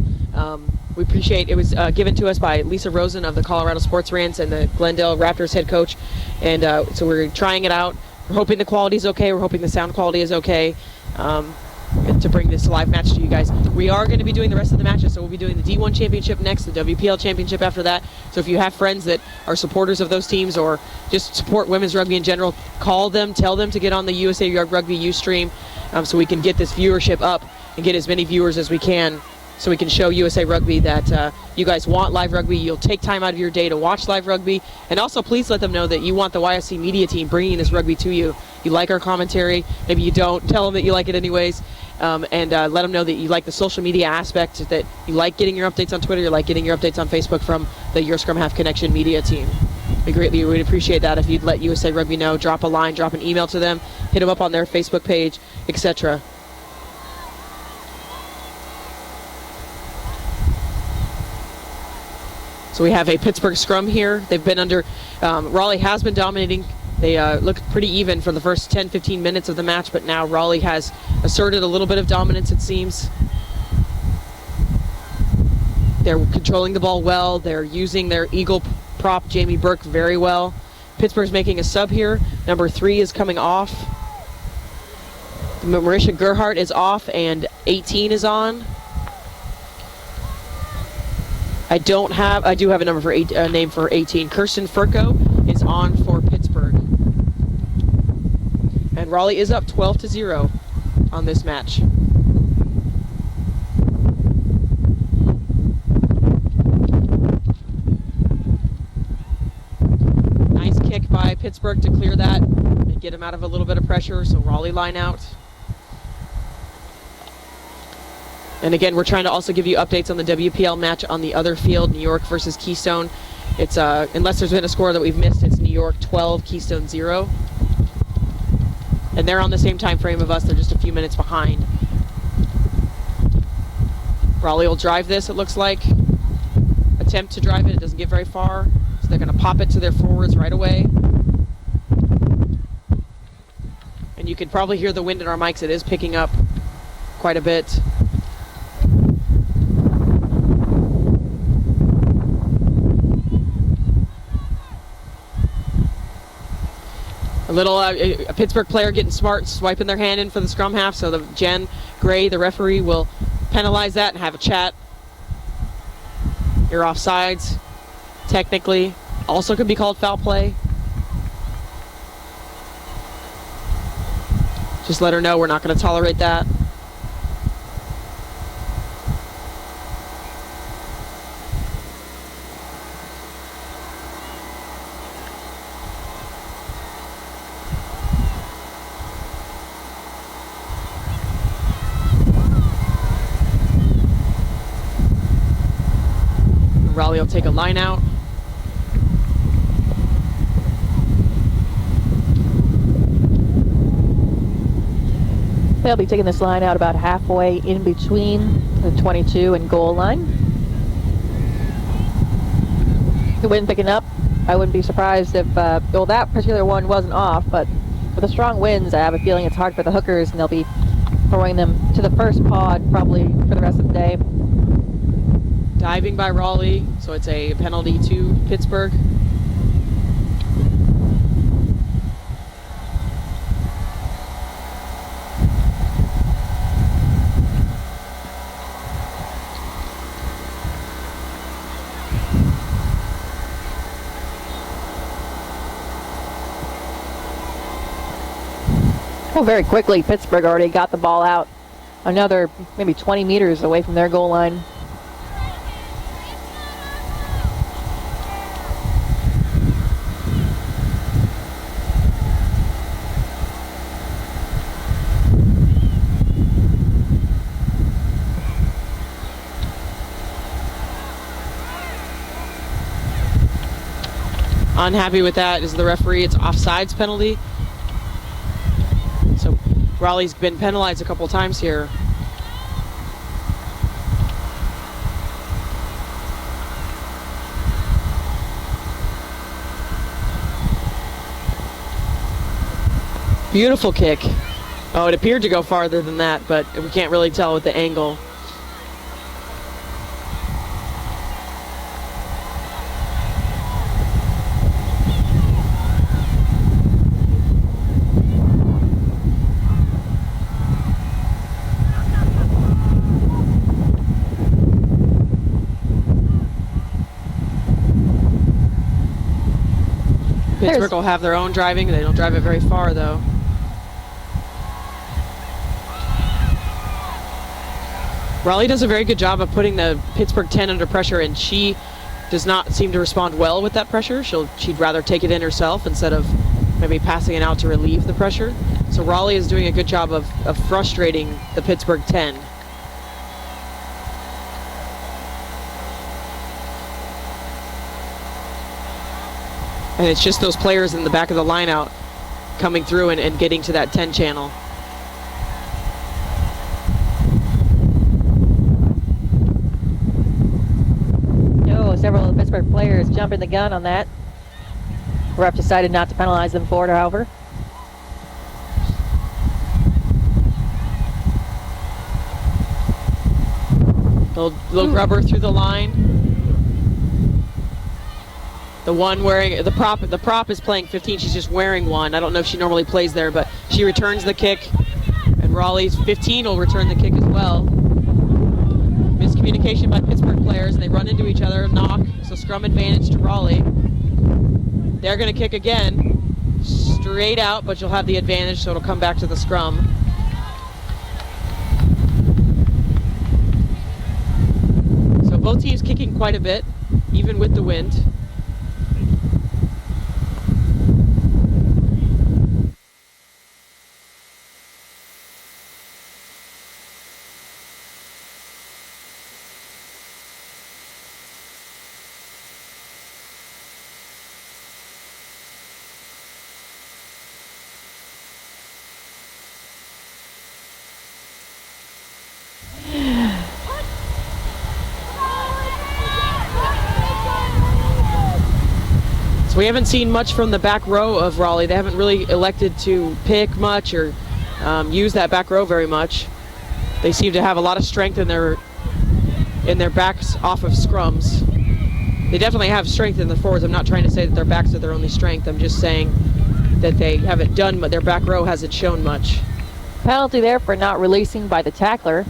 We appreciate it. Was given to us by Lisa Rosen of the Colorado Sports Rants and the Glendale Raptors head coach. And so we're trying it out. We're hoping the quality is okay. We're hoping the sound quality is okay. to bring this live match to you guys. We are going to be doing the rest of the matches, so we'll be doing the D1 Championship next, the WPL Championship after that. So if you have friends that are supporters of those teams or just support women's rugby in general, call them, tell them to get on the USA Rugby Ustream so we can get this viewership up and get as many viewers as we can, so we can show USA Rugby that you guys want live rugby, you'll take time out of your day to watch live rugby, and also please let them know that you want the YSC media team bringing this rugby to you. You like our commentary, maybe you don't, tell them that you like it anyways, and let them know that you like the social media aspect, that you like getting your updates on Twitter, you like getting your updates on Facebook from the Your Scrum Half Connection media team. We greatly would appreciate that if you'd let USA Rugby know, drop a line, drop an email to them, hit them up on their Facebook page, etc. So we have a Pittsburgh scrum here. They've been under, Raleigh has been dominating. They looked pretty even for the first 10-15 minutes of the match, but now Raleigh has asserted a little bit of dominance, it seems. They're controlling the ball well. They're using their Eagle prop, Jamie Burke, very well. Pittsburgh's making a sub here. Number 3 is coming off. Marisha Gerhardt is off, and 18 is on. I do have a number for name for 18. Kirsten Furco is on for Pittsburgh. And Raleigh is up 12-0 on this match. Nice kick by Pittsburgh to clear that and get him out of a little bit of pressure, so Raleigh line out. And again, we're trying to also give you updates on the WPL match on the other field, New York versus Keystone. It's unless there's been a score that we've missed, it's New York 12, Keystone 0. And they're on the same time frame of us, they're just a few minutes behind. Raleigh will drive this, it looks like. Attempt to drive it, it doesn't get very far. So they're gonna pop it to their forwards right away. And you can probably hear the wind in our mics, it is picking up quite a bit. A little a Pittsburgh player getting smart, swiping their hand in for the scrum half, so the Jen Gray, the referee, will penalize that and have a chat. You're offsides, technically. Also could be called foul play. Just let her know we're not going to tolerate that. Raleigh will take a line out. They'll be taking this line out about halfway in between the 22 and goal line. The wind picking up. I wouldn't be surprised if, well, that particular one wasn't off, but with the strong winds, I have a feeling it's hard for the hookers, and they'll be throwing them to the first pod probably for the rest of the day. Diving by Raleigh, so it's a penalty to Pittsburgh. Well, very quickly, Pittsburgh already got the ball out another maybe 20 meters away from their goal line. Unhappy with that is the referee. It's offsides penalty. So Raleigh's been penalized a couple times here. Beautiful kick. Oh, it appeared to go farther than that, but we can't really tell with the angle. Pittsburgh will have their own driving. They don't drive it very far, though. Raleigh does a very good job of putting the Pittsburgh 10 under pressure, and she does not seem to respond well with that pressure. She'd rather take it in herself instead of maybe passing it out to relieve the pressure. So Raleigh is doing a good job of frustrating the Pittsburgh 10. And it's just those players in the back of the line out coming through and getting to that 10 channel. Several of the Pittsburgh players jumping the gun on that. Ref decided not to penalize them for it, however. Little rubber through the line. The one wearing the prop is playing 15. She's just wearing one. I don't know if she normally plays there, but she returns the kick, and Raleigh's 15 will return the kick as well. Miscommunication by Pittsburgh players, and they run into each other, knock, so scrum advantage to Raleigh. They're going to kick again, straight out, but you'll have the advantage, so it'll come back to the scrum. So both teams kicking quite a bit, even with the wind. So we haven't seen much from the back row of Raleigh. They haven't really elected to pick much or use that back row very much. They seem to have a lot of strength in their backs off of scrums. They definitely have strength in the forwards. I'm not trying to say that their backs are their only strength. I'm just saying that they haven't done, but their back row hasn't shown much. Penalty there for not releasing by the tackler.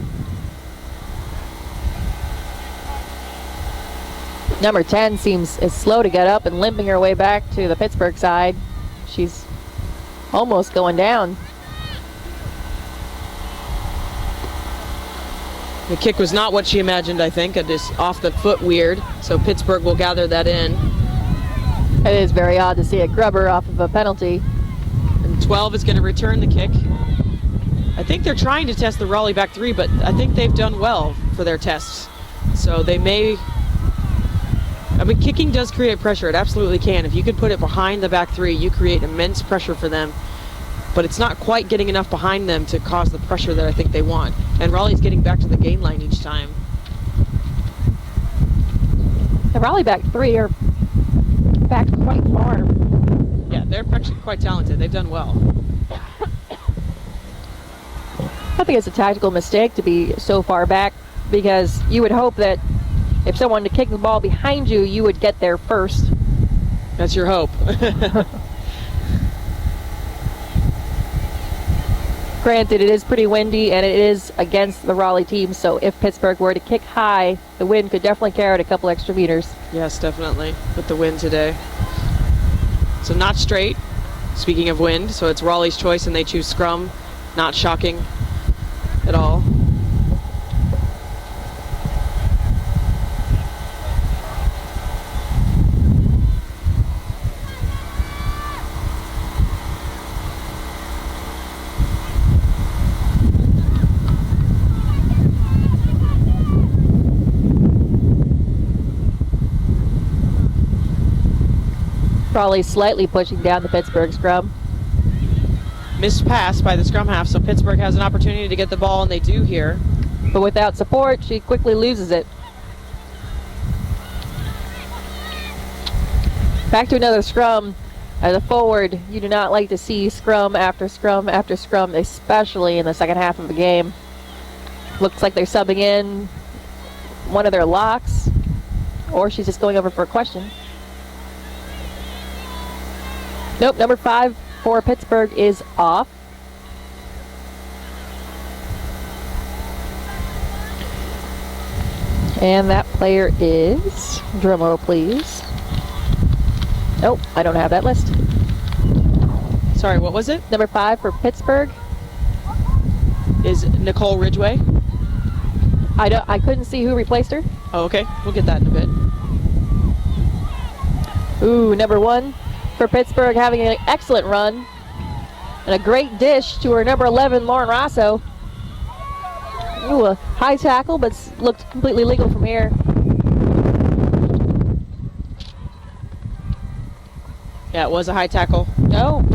Number 10 is slow to get up and limping her way back to the Pittsburgh side. She's almost going down. The kick was not what she imagined, I think. It is off the foot weird, so Pittsburgh will gather that in. It is very odd to see a grubber off of a penalty. And 12 is going to return the kick. I think they're trying to test the Raleigh back three, but I think they've done well for their tests. So they may... I mean, kicking does create pressure. It absolutely can. If you can put it behind the back three, you create immense pressure for them. But it's not quite getting enough behind them to cause the pressure that I think they want. And Raleigh's getting back to the gain line each time. The Raleigh back three are back quite far. Yeah, they're actually quite talented. They've done well. I think it's a tactical mistake to be so far back, because you would hope that if someone to kick the ball behind you, you would get there first. That's your hope. Granted, it is pretty windy, and it is against the Raleigh team, so if Pittsburgh were to kick high, the wind could definitely carry it a couple extra meters. Yes, definitely, with the wind today. So not straight, speaking of wind, so it's Raleigh's choice, and they choose scrum. Not shocking at all. Raleigh slightly pushing down the Pittsburgh scrum. Missed pass by the scrum half, so Pittsburgh has an opportunity to get the ball, and they do here. But without support, she quickly loses it. Back to another scrum. As a forward, you do not like to see scrum after scrum after scrum, especially in the second half of the game. Looks like they're subbing in one of their locks, or she's just going over for a question. Nope, number 5 for Pittsburgh is off. And that player is, drumroll please. Nope, I don't have that list. Sorry, what was it? Number 5 for Pittsburgh. Is Nicole Ridgway? I couldn't see who replaced her. Oh, okay. We'll get that in a bit. Ooh, number 1 for Pittsburgh having an excellent run. And a great dish to her number 11, Lauren Rosso. Ooh, a high tackle, but looked completely legal from here. Yeah, it was a high tackle. No.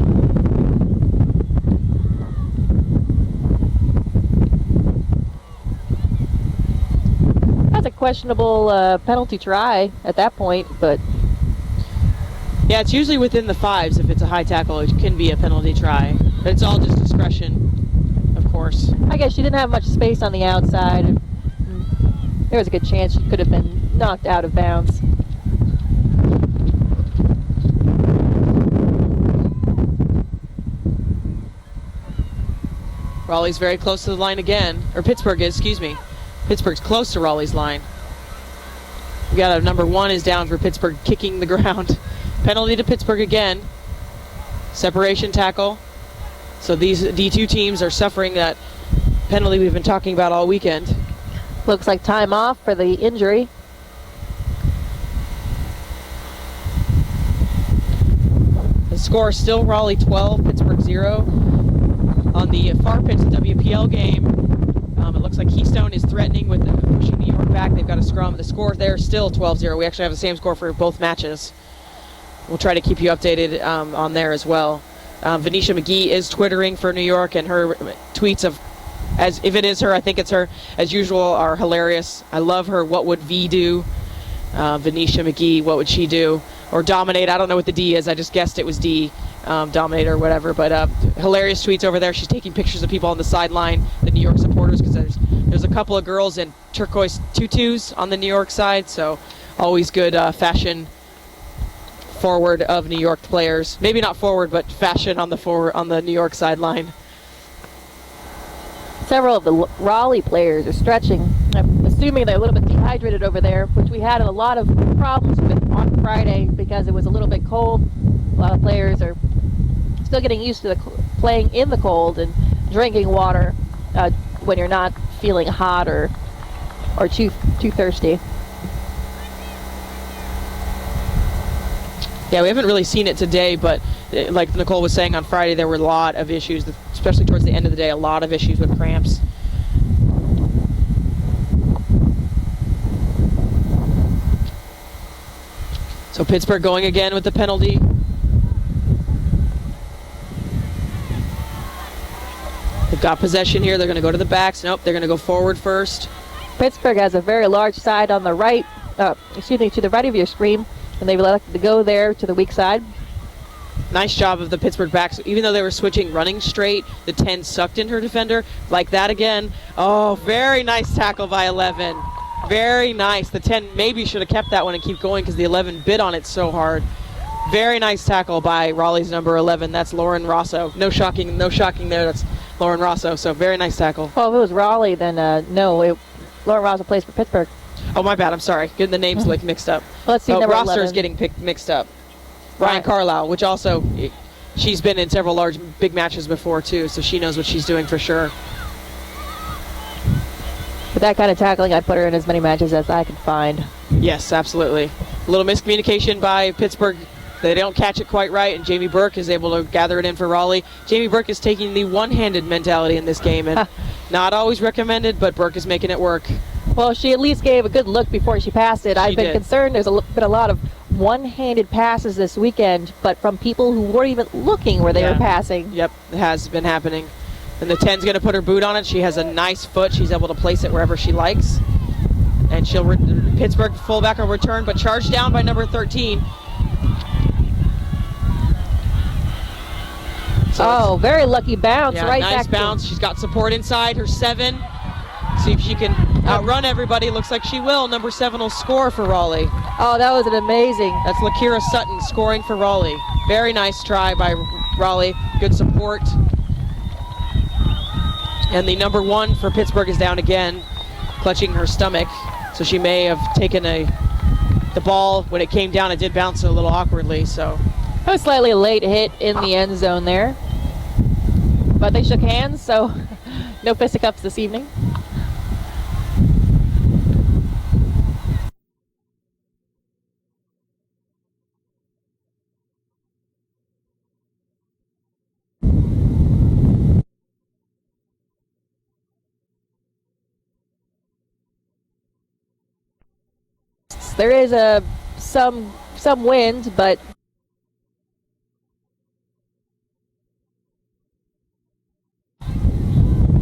That's a questionable penalty try at that point, but Yeah, it's usually within the 5s. If it's a high tackle, it can be a penalty try. But it's all just discretion, of course. I guess she didn't have much space on the outside. There was a good chance she could have been knocked out of bounds. Raleigh's very close to the line again. Or Pittsburgh is, excuse me. Pittsburgh's close to Raleigh's line. We got a number 1 is down for Pittsburgh, kicking the ground. Penalty to Pittsburgh again. Separation tackle. So these D2 teams are suffering that penalty we've been talking about all weekend. Looks like time off for the injury. The score is still Raleigh 12, Pittsburgh 0. On the far pitch of the WPL game, it looks like Keystone is threatening with pushing New York back. They've got a scrum. The score there is still 12-0. We actually have the same score for both matches. We'll try to keep you updated on there as well. Venetia McGee is twittering for New York, and her tweets of, as if it is her, I think it's her, as usual, are hilarious. I love her. What would V do? Venetia McGee, what would she do? Or dominate. I don't know what the D is. I just guessed it was D. Dominate or whatever. But hilarious tweets over there. She's taking pictures of people on the sideline, the New York supporters, because there's a couple of girls in turquoise tutus on the New York side. So always good fashion forward of New York players. Maybe not forward, but fashion on the New York sideline. Several of the Raleigh players are stretching. I'm assuming they're a little bit dehydrated over there, which we had a lot of problems with on Friday because it was a little bit cold. A lot of players are still getting used to playing in the cold and drinking water when you're not feeling hot or too thirsty. Yeah, we haven't really seen it today, but like Nicole was saying on Friday, there were a lot of issues, especially towards the end of the day, a lot of issues with cramps. So Pittsburgh going again with the penalty. They've got possession here. They're going to go to the backs. Nope, they're going to go forward first. Pittsburgh has a very large side on the right, to the right of your screen, and they've elected to go there to the weak side. Nice job of the Pittsburgh backs. Even though they were switching running straight, the 10 sucked in her defender. Like that again. Oh, very nice tackle by 11. Very nice. The 10 maybe should have kept that one and keep going because the 11 bit on it so hard. Very nice tackle by Raleigh's number 11. That's Lauren Rosso. No shocking there. That's Lauren Rosso. So very nice tackle. Well, if it was Raleigh, then no. Lauren Rosso plays for Pittsburgh. Oh, my bad. I'm sorry. Getting the names like mixed up. Let's see. Number roster 11 is getting mixed up. Ryan Carlisle, which also she's been in several large big matches before too, so she knows what she's doing for sure. With that kind of tackling, I'd put her in as many matches as I could find. Yes, absolutely. A little miscommunication by Pittsburgh. They don't catch it quite right, and Jamie Burke is able to gather it in for Raleigh. Jamie Burke is taking the one-handed mentality in this game, and not always recommended, but Burke is making it work. Well, she at least gave a good look before she passed it. I've been concerned there's been a lot of one-handed passes this weekend, but from people who weren't even looking where they were passing. Yep, it has been happening. And the 10's going to put her boot on it. She has a nice foot. She's able to place it wherever she likes. And Pittsburgh fullback will return, but charged down by number 13. So very lucky bounce right back. Nice bounce. She's got support inside her 7. See if she can outrun everybody. Looks like she will. Number 7 will score for Raleigh. Oh, that was an amazing. That's Lakira Sutton scoring for Raleigh. Very nice try by Raleigh. Good support. And the number 1 for Pittsburgh is down again, clutching her stomach. So she may have taken the ball when it came down. It did bounce a little awkwardly. So A slightly late hit in the end zone there. But they shook hands, so no fisticuffs this evening. There is some wind, but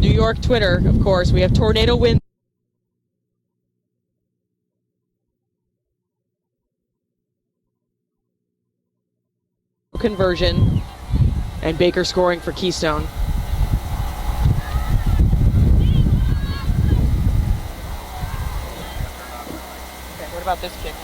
New York Twitter, of course, we have tornado wind. Conversion and Baker scoring for Keystone. Okay, what about this kick?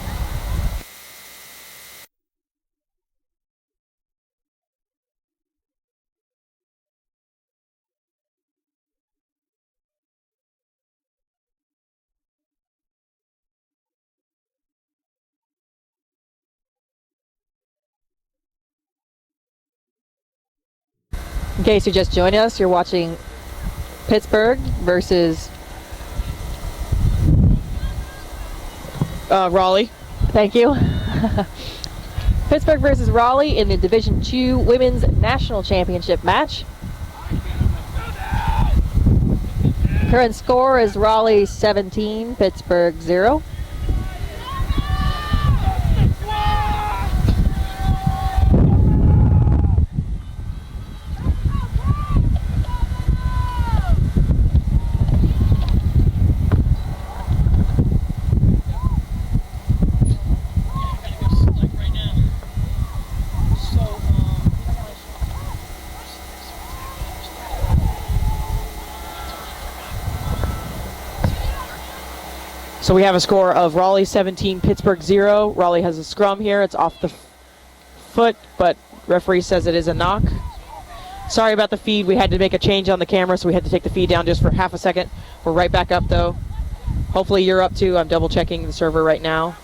in case you just joined us, you're watching Pittsburgh versus Raleigh. Thank you. Pittsburgh versus Raleigh in the Division II Women's National Championship match. Current score is Raleigh 17, Pittsburgh 0. So we have a score of Raleigh 17, Pittsburgh 0. Raleigh has a scrum here. It's off the foot, but referee says it is a knock. Sorry about the feed. We had to make a change on the camera, so we had to take the feed down just for half a second. We're right back up, though. Hopefully you're up, too. I'm double-checking the server right now.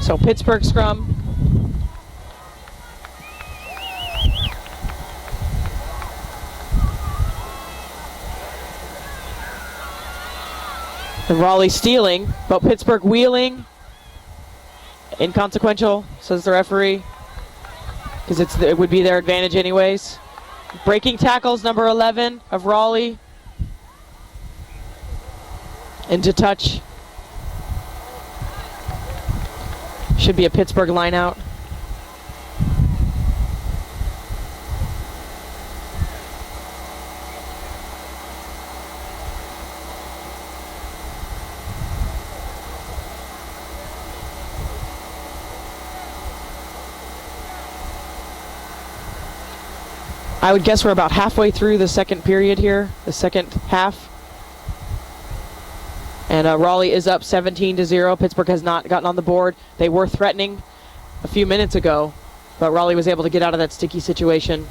So Pittsburgh scrum. And Raleigh stealing, but Pittsburgh wheeling. Inconsequential, says the referee, because it would be their advantage anyways. Breaking tackles, number 11 of Raleigh. Into touch. Should be a Pittsburgh line out. I would guess we're about halfway through the second period here, the second half. And Raleigh is up 17-0. Pittsburgh has not gotten on the board. They were threatening a few minutes ago, but Raleigh was able to get out of that sticky situation.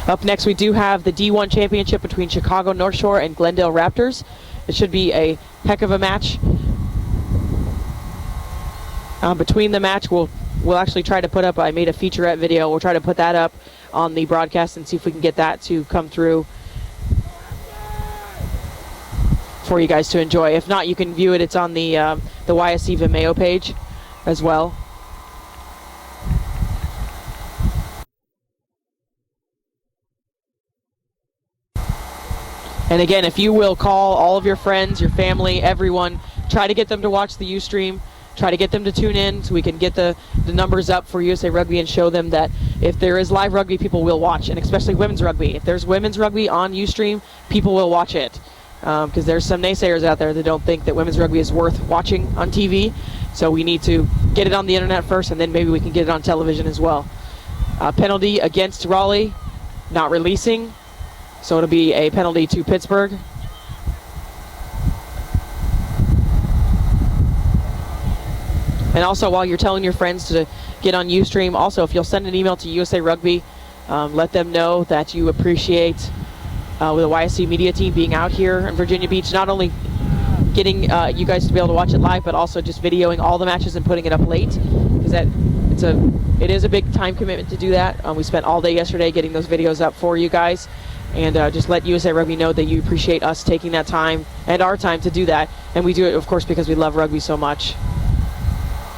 Up next, we do have the D1 championship between Chicago North Shore and Glendale Raptors. It should be a heck of a match. Between the match, we'll actually try to put up, I made a featurette video. We'll try to put that up on the broadcast and see if we can get that to come through for you guys to enjoy. If not, you can view it. It's on the YSC Vimeo page as well. And again, if you will call all of your friends, your family, everyone, try to get them to watch the Ustream. Try to get them to tune in so we can get the numbers up for USA Rugby and show them that if there is live rugby, people will watch, and especially women's rugby. If there's women's rugby on Ustream, people will watch it. Because there's some naysayers out there that don't think that women's rugby is worth watching on TV. So we need to get it on the internet first, and then maybe we can get it on television as well. Penalty against Raleigh, not releasing. So it'll be a penalty to Pittsburgh. And also, while you're telling your friends to get on Ustream, also if you'll send an email to USA Rugby, let them know that you appreciate with the YSC media team being out here in Virginia Beach, not only getting you guys to be able to watch it live, but also just videoing all the matches and putting it up late, because it is a big time commitment to do that. We spent all day yesterday getting those videos up for you guys, and just let USA Rugby know that you appreciate us taking that time and our time to do that. And we do it, of course, because we love rugby so much.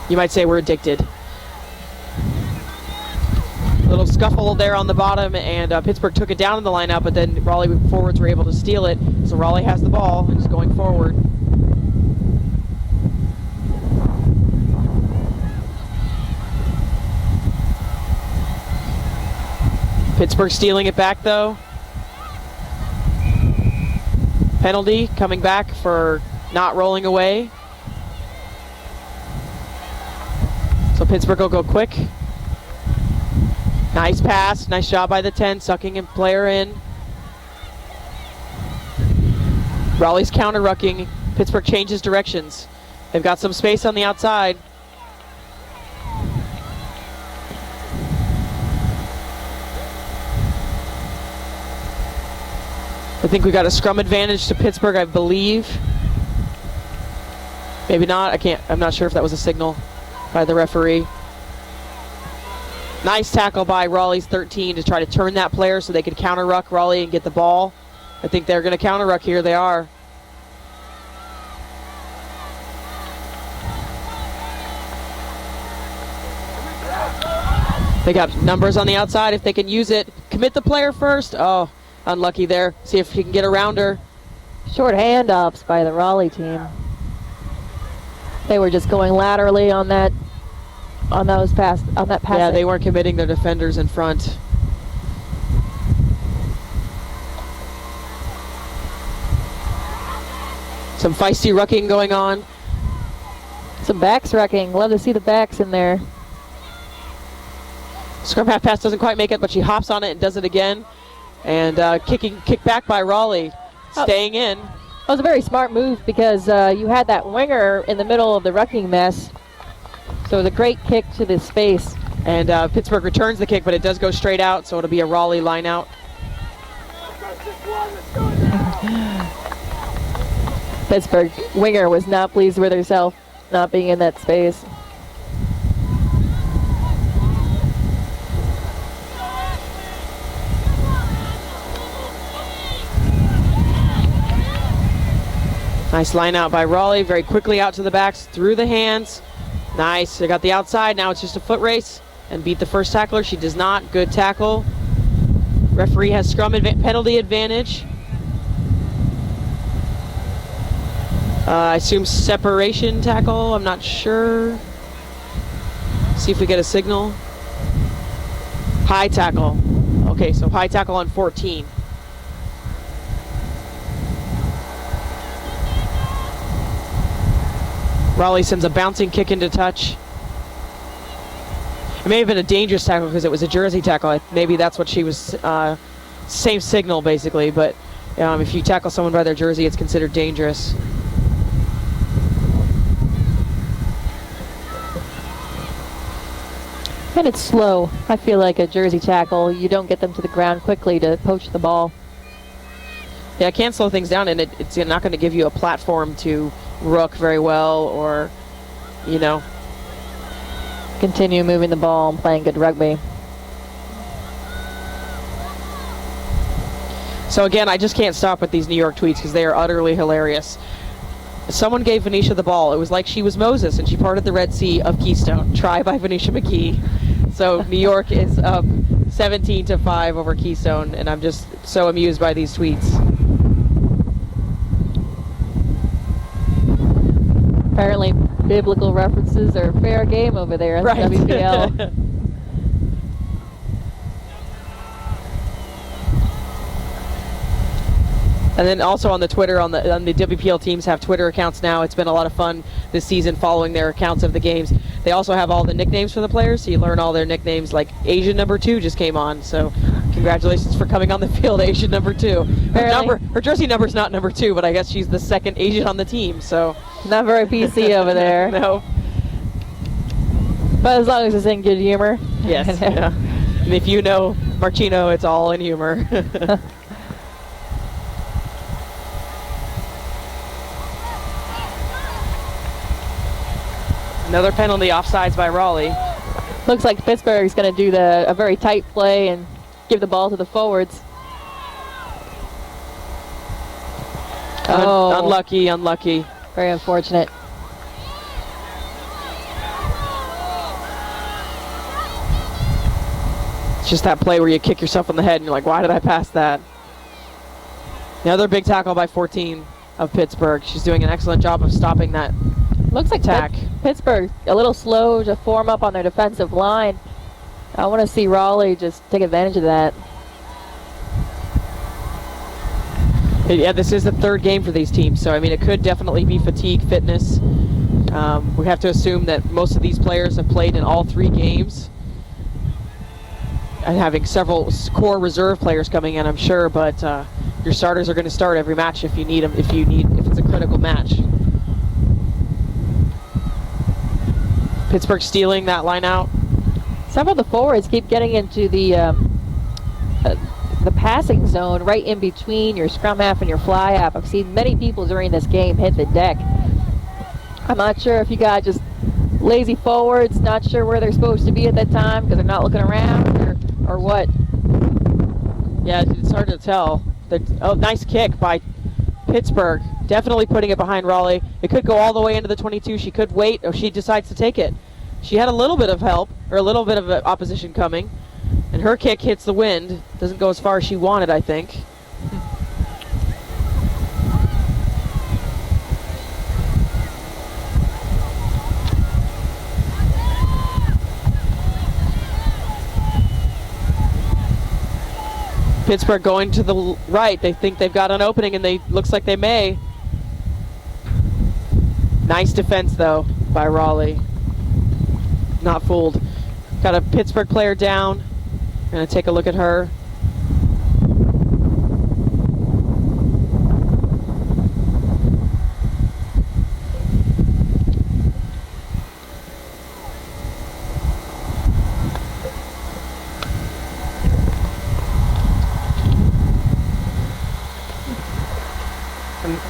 You might say we're addicted. Little scuffle there on the bottom, and Pittsburgh took it down in the lineup, but then Raleigh forwards were able to steal it. So Raleigh has the ball and is going forward. Pittsburgh stealing it back though. Penalty coming back for not rolling away. So Pittsburgh will go quick. Nice pass, nice job by the 10, sucking a player in. Raleigh's counter-rucking. Pittsburgh changes directions. They've got some space on the outside. I think we got a scrum advantage to Pittsburgh, I believe. Maybe not, I'm not sure if that was a signal by the referee. Nice tackle by Raleigh's 13 to try to turn that player so they could counter-ruck Raleigh and get the ball. I think they're going to counter-ruck here. They are. They got numbers on the outside if they can use it. Commit the player first. Oh, unlucky there. See if he can get around her. Short handoffs by the Raleigh team. They were just going laterally on that pass. Yeah, they weren't committing their defenders in front. Some feisty rucking going on. Some backs rucking. Love to see the backs in there. Scrum half pass doesn't quite make it, but she hops on it and does it again. And kick back by Raleigh, staying in. That was a very smart move because you had that winger in the middle of the rucking mess. So it was a great kick to the space. And Pittsburgh returns the kick, but it does go straight out, so it'll be a Raleigh line out. Pittsburgh winger was not pleased with herself not being in that space. Nice line out by Raleigh, very quickly out to the backs, through the hands. Nice, they got the outside, now it's just a foot race, and beat the first tackler. She does not, good tackle. Referee has scrum penalty advantage. I assume separation tackle, I'm not sure. See if we get a signal. High tackle. Okay, so high tackle on 14. Raleigh sends a bouncing kick into touch. It may have been a dangerous tackle because it was a jersey tackle. Maybe that's what she was, same signal basically, but if you tackle someone by their jersey, it's considered dangerous. And it's slow. I feel like a jersey tackle, you don't get them to the ground quickly to poach the ball. Yeah, it can slow things down, and it's not going to give you a platform to ruck very well, or, continue moving the ball and playing good rugby. So again, I just can't stop with these New York tweets because they are utterly hilarious. Someone gave Venetia the ball. It was like she was Moses and she parted the Red Sea of Keystone. Try by Venetia McKee. So New York is up 17-5 over Keystone, and I'm just so amused by these tweets. Apparently, biblical references are fair game over there at Right. the WPL. And then also on the Twitter, on the WPL teams have Twitter accounts now. It's been a lot of fun this season following their accounts of the games. They also have all the nicknames for the players, so you learn all their nicknames. Like Asian number 2 just came on, so congratulations for coming on the field, Asian number 2. Her jersey number's not number 2, but I guess she's the second Asian on the team, so. Not very PC over there. No. But as long as it's in good humor. Yes. Yeah. And if you know Marchino, it's all in humor. Another penalty, offsides by Raleigh. Looks like Pittsburgh's going to do a very tight play and give the ball to the forwards. Unlucky. Very unfortunate. It's just that play where you kick yourself in the head and you're like, why did I pass that? Another big tackle by 14 of Pittsburgh. She's doing an excellent job of stopping that. Looks like attack. Pittsburgh a little slow to form up on their defensive line. I want to see Raleigh just take advantage of that. Yeah, this is the third game for these teams, so I mean it could definitely be fatigue, fitness. We have to assume that most of these players have played in all 3 games, and having several core reserve players coming in, I'm sure. But your starters are going to start every match if you need them. If it's a critical match. Pittsburgh stealing that line out. Some of the forwards keep getting into the passing zone right in between your scrum half and your fly half. I've seen many people during this game hit the deck. I'm not sure if you got just lazy forwards, not sure where they're supposed to be at that time because they're not looking around or what. Yeah, it's hard to tell. Nice kick by Pittsburgh. Definitely putting it behind Raleigh. It could go all the way into the 22. She could wait, or she decides to take it. She had a little bit of help, or a little bit of opposition coming, and her kick hits the wind. Doesn't go as far as she wanted, I think. Pittsburgh going to the right. They think they've got an opening, and looks like they may. Nice defense, though, by Raleigh. Not fooled. Got a Pittsburgh player down. Gonna take a look at her.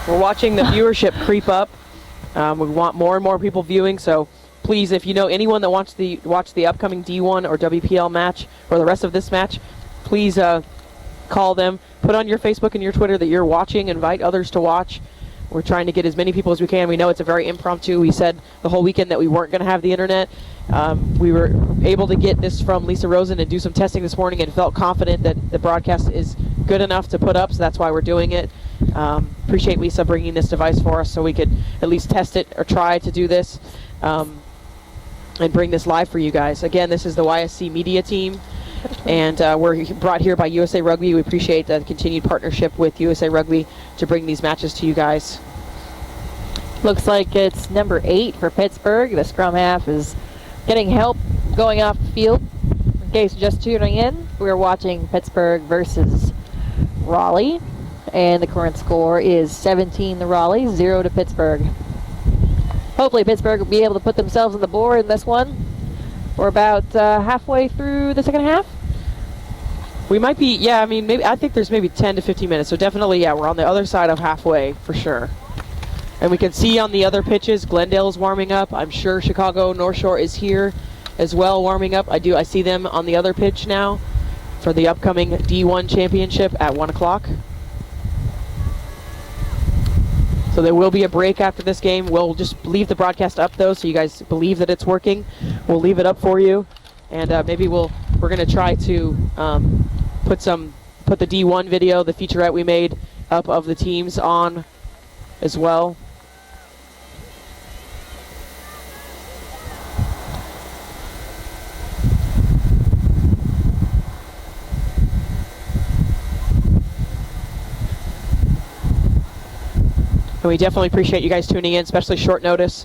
We're watching the viewership creep up. We want more and more people viewing, so please, if you know anyone that wants to watch the upcoming D1 or WPL match or the rest of this match, please call them. Put on your Facebook and your Twitter that you're watching. Invite others to watch. We're trying to get as many people as we can. We know it's a very impromptu. We said the whole weekend that we weren't going to have the internet. We were able to get this from Lisa Rosen and do some testing this morning and felt confident that the broadcast is good enough to put up, so that's why we're doing it. Appreciate Lisa bringing this device for us so we could at least test it or try to do this and bring this live for you guys. Again, this is the YSC media team, and we're brought here by USA Rugby. We appreciate the continued partnership with USA Rugby to bring these matches to you guys. Looks like it's number 8 for Pittsburgh. The scrum half is getting help going off the field. In case you're just tuning in, we're watching Pittsburgh versus Raleigh, and the current score is 17 to Raleigh, 0 to Pittsburgh. Hopefully Pittsburgh will be able to put themselves on the board in this one. We're about halfway through the second half. We might be, yeah, I mean, maybe I think there's maybe 10 to 15 minutes, so definitely, yeah, we're on the other side of halfway for sure. And we can see on the other pitches, Glendale is warming up. I'm sure Chicago North Shore is here as well, warming up. I see them on the other pitch now for the upcoming D1 championship at 1 o'clock. So there will be a break after this game. We'll just leave the broadcast up, though, so you guys believe that it's working. We'll leave it up for you, and maybe we're going to try to put the D1 video, the featurette we made up of the teams on as well. And we definitely appreciate you guys tuning in, especially short notice.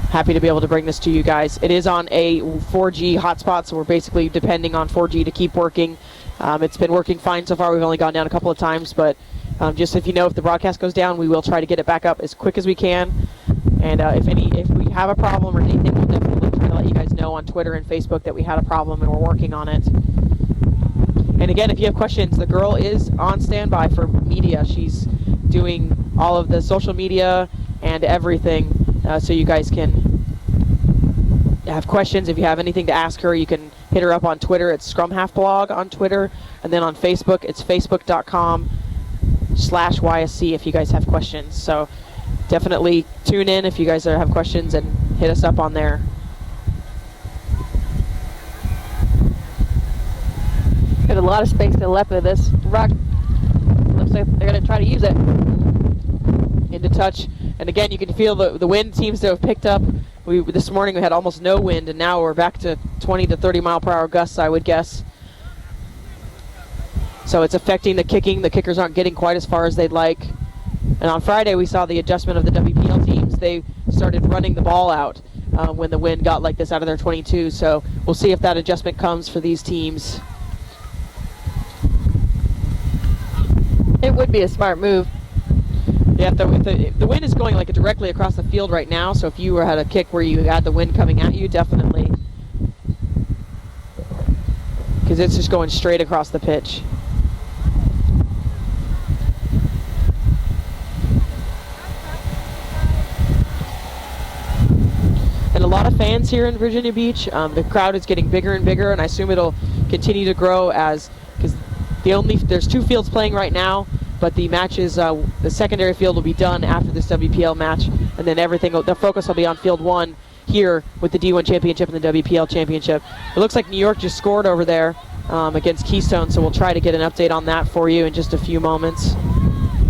Happy to be able to bring this to you guys. It is on a 4G hotspot, so we're basically depending on 4G to keep working. It's been working fine so far. We've only gone down a couple of times, but just if you know, if the broadcast goes down, we will try to get it back up as quick as we can. And if we have a problem or anything, we'll definitely try to let you guys know on Twitter and Facebook that we had a problem and we're working on it. And again, if you have questions, the girl is on standby for media. She's doing all of the social media and everything, so you guys can have questions. If you have anything to ask her, you can hit her up on Twitter. It's ScrumHalfBlog on Twitter, and then on Facebook, it's facebook.com/YSC if you guys have questions. So definitely tune in if you guys have questions and hit us up on there. Got a lot of space to the left of this rock. Looks like they're going to try to use it. Into touch, and again, you can feel the wind seems to have picked up. This morning we had almost no wind, and now we're back to 20 to 30 mile per hour gusts, I would guess. So it's affecting the kicking. The kickers aren't getting quite as far as they'd like. And on Friday we saw the adjustment of the WPL teams. They started running the ball out when the wind got like this out of their 22. So we'll see if that adjustment comes for these teams. It would be a smart move. Yeah, the wind is going like directly across the field right now, so if you had a kick where you had the wind coming at you, definitely. Because it's just going straight across the pitch. And a lot of fans here in Virginia Beach. The crowd is getting bigger and bigger, and I assume it'll continue to grow because there's 2 fields playing right now. But the matches, the secondary field will be done after this WPL match, and then the focus will be on field 1 here with the D1 championship and the WPL championship. It looks like New York just scored over there against Keystone, so we'll try to get an update on that for you in just a few moments.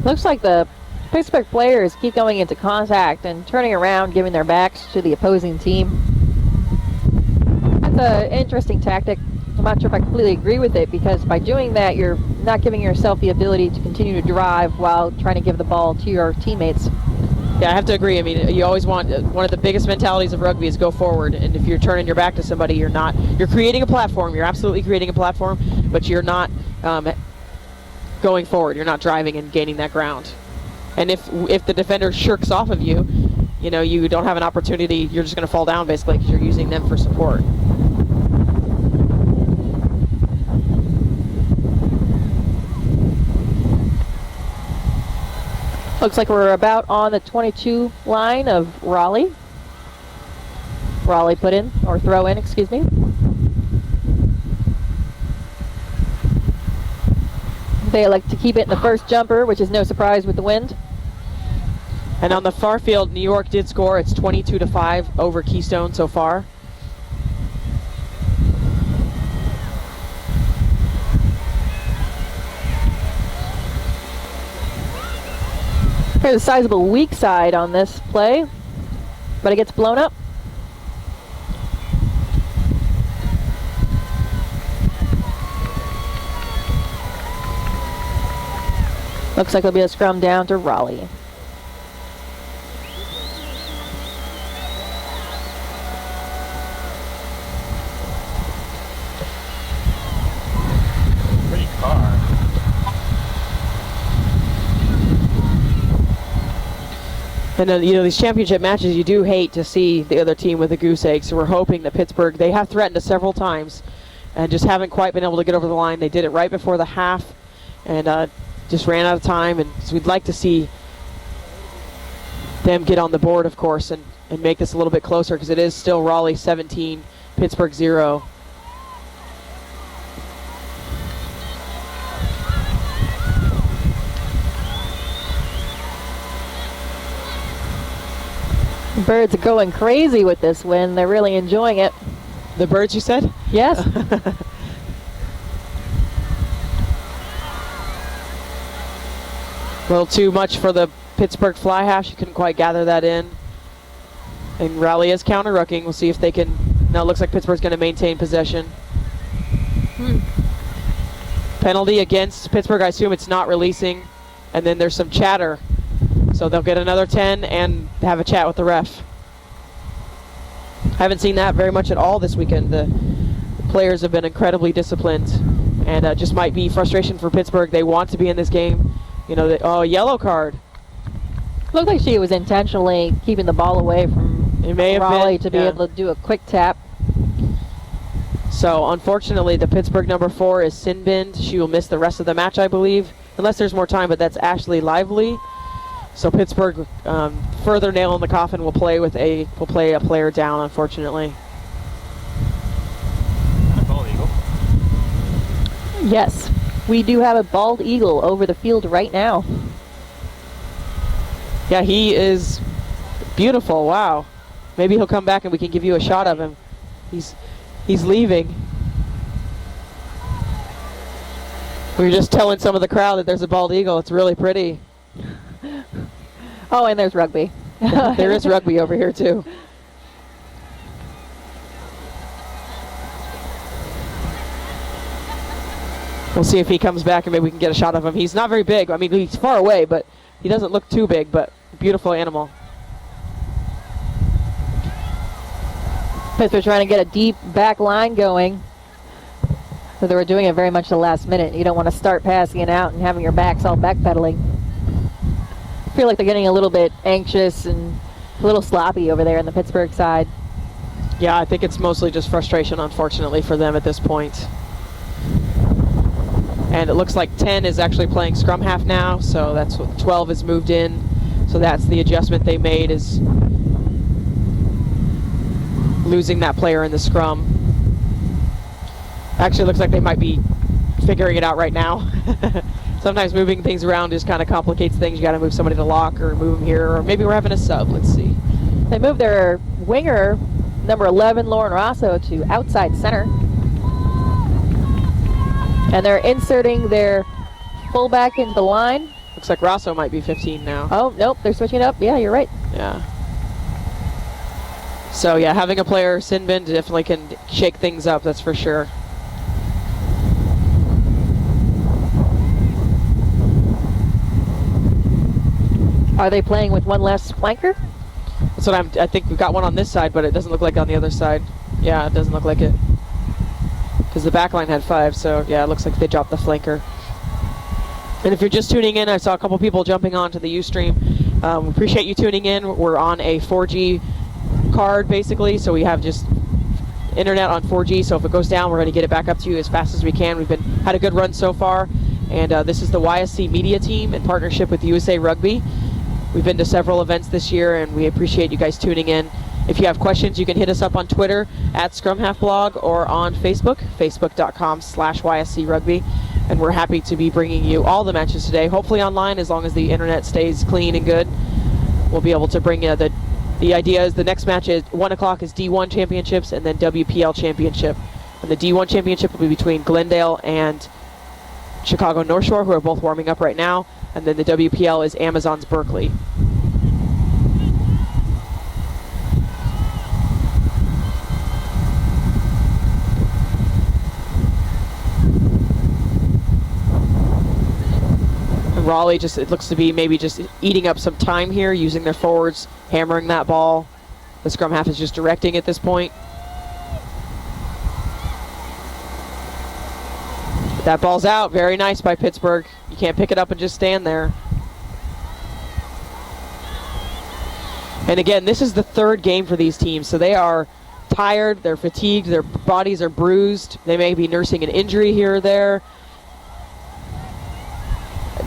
Looks like the Pittsburgh players keep going into contact and turning around, giving their backs to the opposing team. That's an interesting tactic. I'm not sure if I completely agree with it, because by doing that, you're not giving yourself the ability to continue to drive while trying to give the ball to your teammates. Yeah, I have to agree. I mean, you always want, one of the biggest mentalities of rugby is go forward, and if you're turning your back to somebody, you're creating a platform. You're absolutely creating a platform, but you're not going forward. You're not driving and gaining that ground. And if the defender shirks off of you, you don't have an opportunity. You're just going to fall down basically because you're using them for support. Looks like we're about on the 22 line of Raleigh. Raleigh throw in, excuse me. They like to keep it in the first jumper, which is no surprise with the wind. And on the far field, New York did score. It's 22-5 over Keystone so far. There's a sizable weak side on this play, but it gets blown up. Looks like there'll be a scrum down to Raleigh. Pretty car. And these championship matches, you do hate to see the other team with a goose egg. So we're hoping that Pittsburgh, they have threatened us several times and just haven't quite been able to get over the line. They did it right before the half and just ran out of time. And so we'd like to see them get on the board, of course, and make this a little bit closer, because it is still Raleigh 17, Pittsburgh 0. The birds are going crazy with this wind. They're really enjoying it. The birds, you said? Yes. A little too much for the Pittsburgh fly half. She couldn't quite gather that in. And Raleigh is counter-rucking. We'll see if they can. Now it looks like Pittsburgh's going to maintain possession. Penalty against Pittsburgh. I assume it's not releasing. And then there's some chatter. So they'll get another 10 and have a chat with the ref. Haven't seen that very much at all this weekend. The players have been incredibly disciplined, and just might be frustration for Pittsburgh. They want to be in this game. Yellow card. Looked like she was intentionally keeping the ball away from It may have Raleigh been, to be yeah. able to do a quick tap. So unfortunately, the Pittsburgh number 4 is Sinbind. She will miss the rest of the match, I believe, unless there's more time. But that's Ashley Lively. So Pittsburgh, further nail in the coffin, will play a player down. Unfortunately. Bald eagle. Yes, we do have a bald eagle over the field right now. Yeah, he is beautiful. Wow. Maybe he'll come back and we can give you a shot of him. He's leaving. We were just telling some of the crowd that there's a bald eagle. It's really pretty. Oh, and there's Rugby. There is Rugby over here too. We'll see if he comes back and maybe we can get a shot of him. He's not very big. I mean, he's far away, but he doesn't look too big, but beautiful animal. Pittsburgh trying to get a deep back line going. So they were doing it very much the last minute. You don't want to start passing it out and having your backs all backpedaling. I feel like they're getting a little bit anxious and a little sloppy over there on the Pittsburgh side. Yeah, I think it's mostly just frustration, unfortunately, for them at this point. And it looks like 10 is actually playing scrum half now, so that's what 12 has moved in. So that's the adjustment they made, is losing that player in the scrum. Actually, looks like they might be figuring it out right now. Sometimes moving things around just kind of complicates things. You got to move somebody to lock or move them here, or maybe we're having a sub. Let's see. They moved their winger, number 11, Lauren Rosso, to outside center. And they're inserting their fullback into the line. Looks like Rosso might be 15 now. Oh, nope, they're switching it up. Yeah, you're right. Yeah. So yeah, having a player, Sinbind, definitely can shake things up, that's for sure. Are they playing with one less flanker? That's what I think we've got one on this side, but it doesn't look like on the other side. Yeah, it doesn't look like it. Because the back line had 5, so yeah, it looks like they dropped the flanker. And if you're just tuning in, I saw a couple people jumping onto the Ustream. We appreciate you tuning in. We're on a 4G card, basically, so we have just internet on 4G, so if it goes down, we're going to get it back up to you as fast as we can. We've had a good run so far, and this is the YSC media team in partnership with USA Rugby. We've been to several events this year, and we appreciate you guys tuning in. If you have questions, you can hit us up on Twitter at ScrumHalfBlog or on Facebook, facebook.com/YSC Rugby. And we're happy to be bringing you all the matches today, hopefully online, as long as the internet stays clean and good. We'll be able to bring you the idea is the next match is 1 o'clock is D1 championships and then WPL championship. And the D1 championship will be between Glendale and Chicago North Shore, who are both warming up right now. And then the WPL is Amazon's Berkeley. Raleigh it looks to be maybe just eating up some time here, using their forwards, hammering that ball. The scrum half is just directing at this point. That ball's out. Very nice by Pittsburgh. You can't pick it up and just stand there. And again, this is the 3rd game for these teams, so they are tired, they're fatigued, their bodies are bruised. They may be nursing an injury here or there.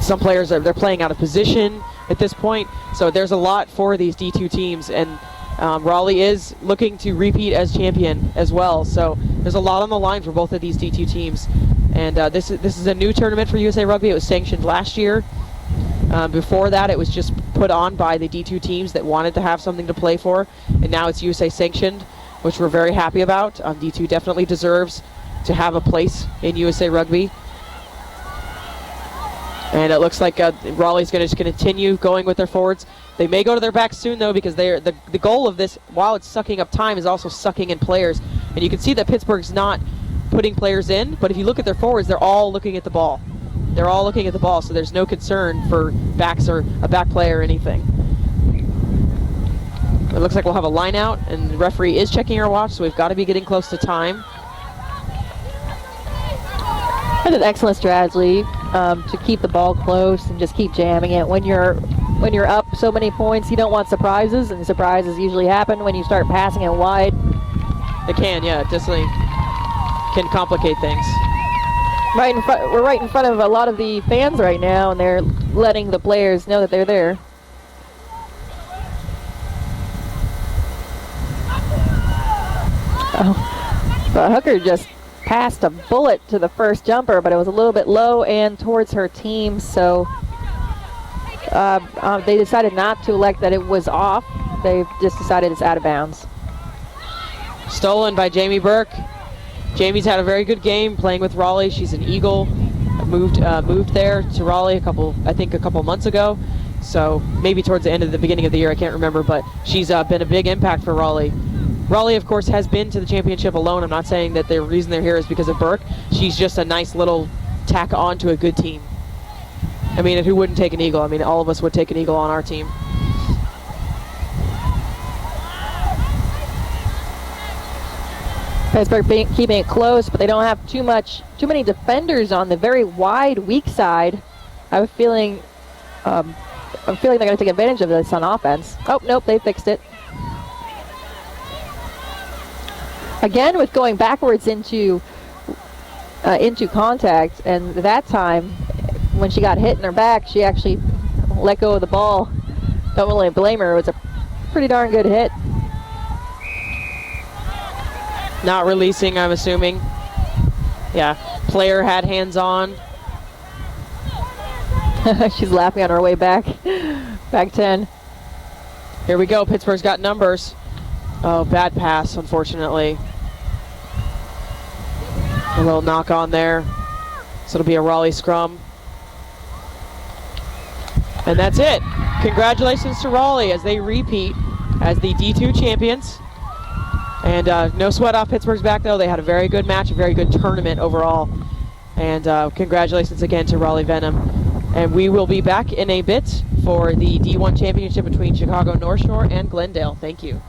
Some players they're playing out of position at this point, so there's a lot for these D2 teams, and Raleigh is looking to repeat as champion as well. So there's a lot on the line for both of these D2 teams, and this is a new tournament for USA Rugby. It was sanctioned last year. Before that, it was just put on by the D2 teams that wanted to have something to play for, and now it's USA sanctioned, which we're very happy about. D2 definitely deserves to have a place in USA Rugby. And it looks like Raleigh's going to continue going with their forwards. They may go to their backs soon, though, because the goal of this, while it's sucking up time, is also sucking in players. And you can see that Pittsburgh's not putting players in, but if you look at their forwards, they're all looking at the ball. They're all looking at the ball, so there's no concern for backs or a back play or anything. It looks like we'll have a line out, and the referee is checking our watch, so we've got to be getting close to time. That's an excellent strategy to keep the ball close and just keep jamming it. When you're when you're up so many points, you don't want surprises, and surprises usually happen when you start passing it wide. It can, yeah, it definitely can complicate things. We're right in front of a lot of the fans right now, and they're letting the players know that they're there. Oh, the hooker just passed a bullet to the first jumper, but it was a little bit low and towards her team, so they decided not to elect that it was off. They've just decided it's out of bounds. Stolen by Jamie Burke. Jamie's had a very good game playing with Raleigh. She's an Eagle. Moved there to Raleigh a couple months ago. So maybe towards the beginning of the year, I can't remember, but she's been a big impact for Raleigh. Raleigh, of course, has been to the championship alone. I'm not saying that the reason they're here is because of Burke. She's just a nice little tack on to a good team. I mean, who wouldn't take an Eagle? I mean, all of us would take an Eagle on our team. Pittsburgh keeping it close, but they don't have too many defenders on the very wide, weak side. I'm feeling they're going to take advantage of this on offense. Oh, nope, they fixed it. Again, with going backwards into contact, and that time, when she got hit in her back, she actually let go of the ball. Don't really blame her. It was a pretty darn good hit. Not releasing, I'm assuming. Yeah, player had hands on. She's laughing on her way back. Back 10. Here we go. Pittsburgh's got numbers. Oh, bad pass, unfortunately. A little knock on there. So it'll be a Raleigh scrum. And that's it. Congratulations to Raleigh as they repeat as the D2 champions. And no sweat off Pittsburgh's back, though. They had a very good match, a very good tournament overall. And congratulations again to Raleigh Venom. And we will be back in a bit for the D1 championship between Chicago North Shore and Glendale. Thank you.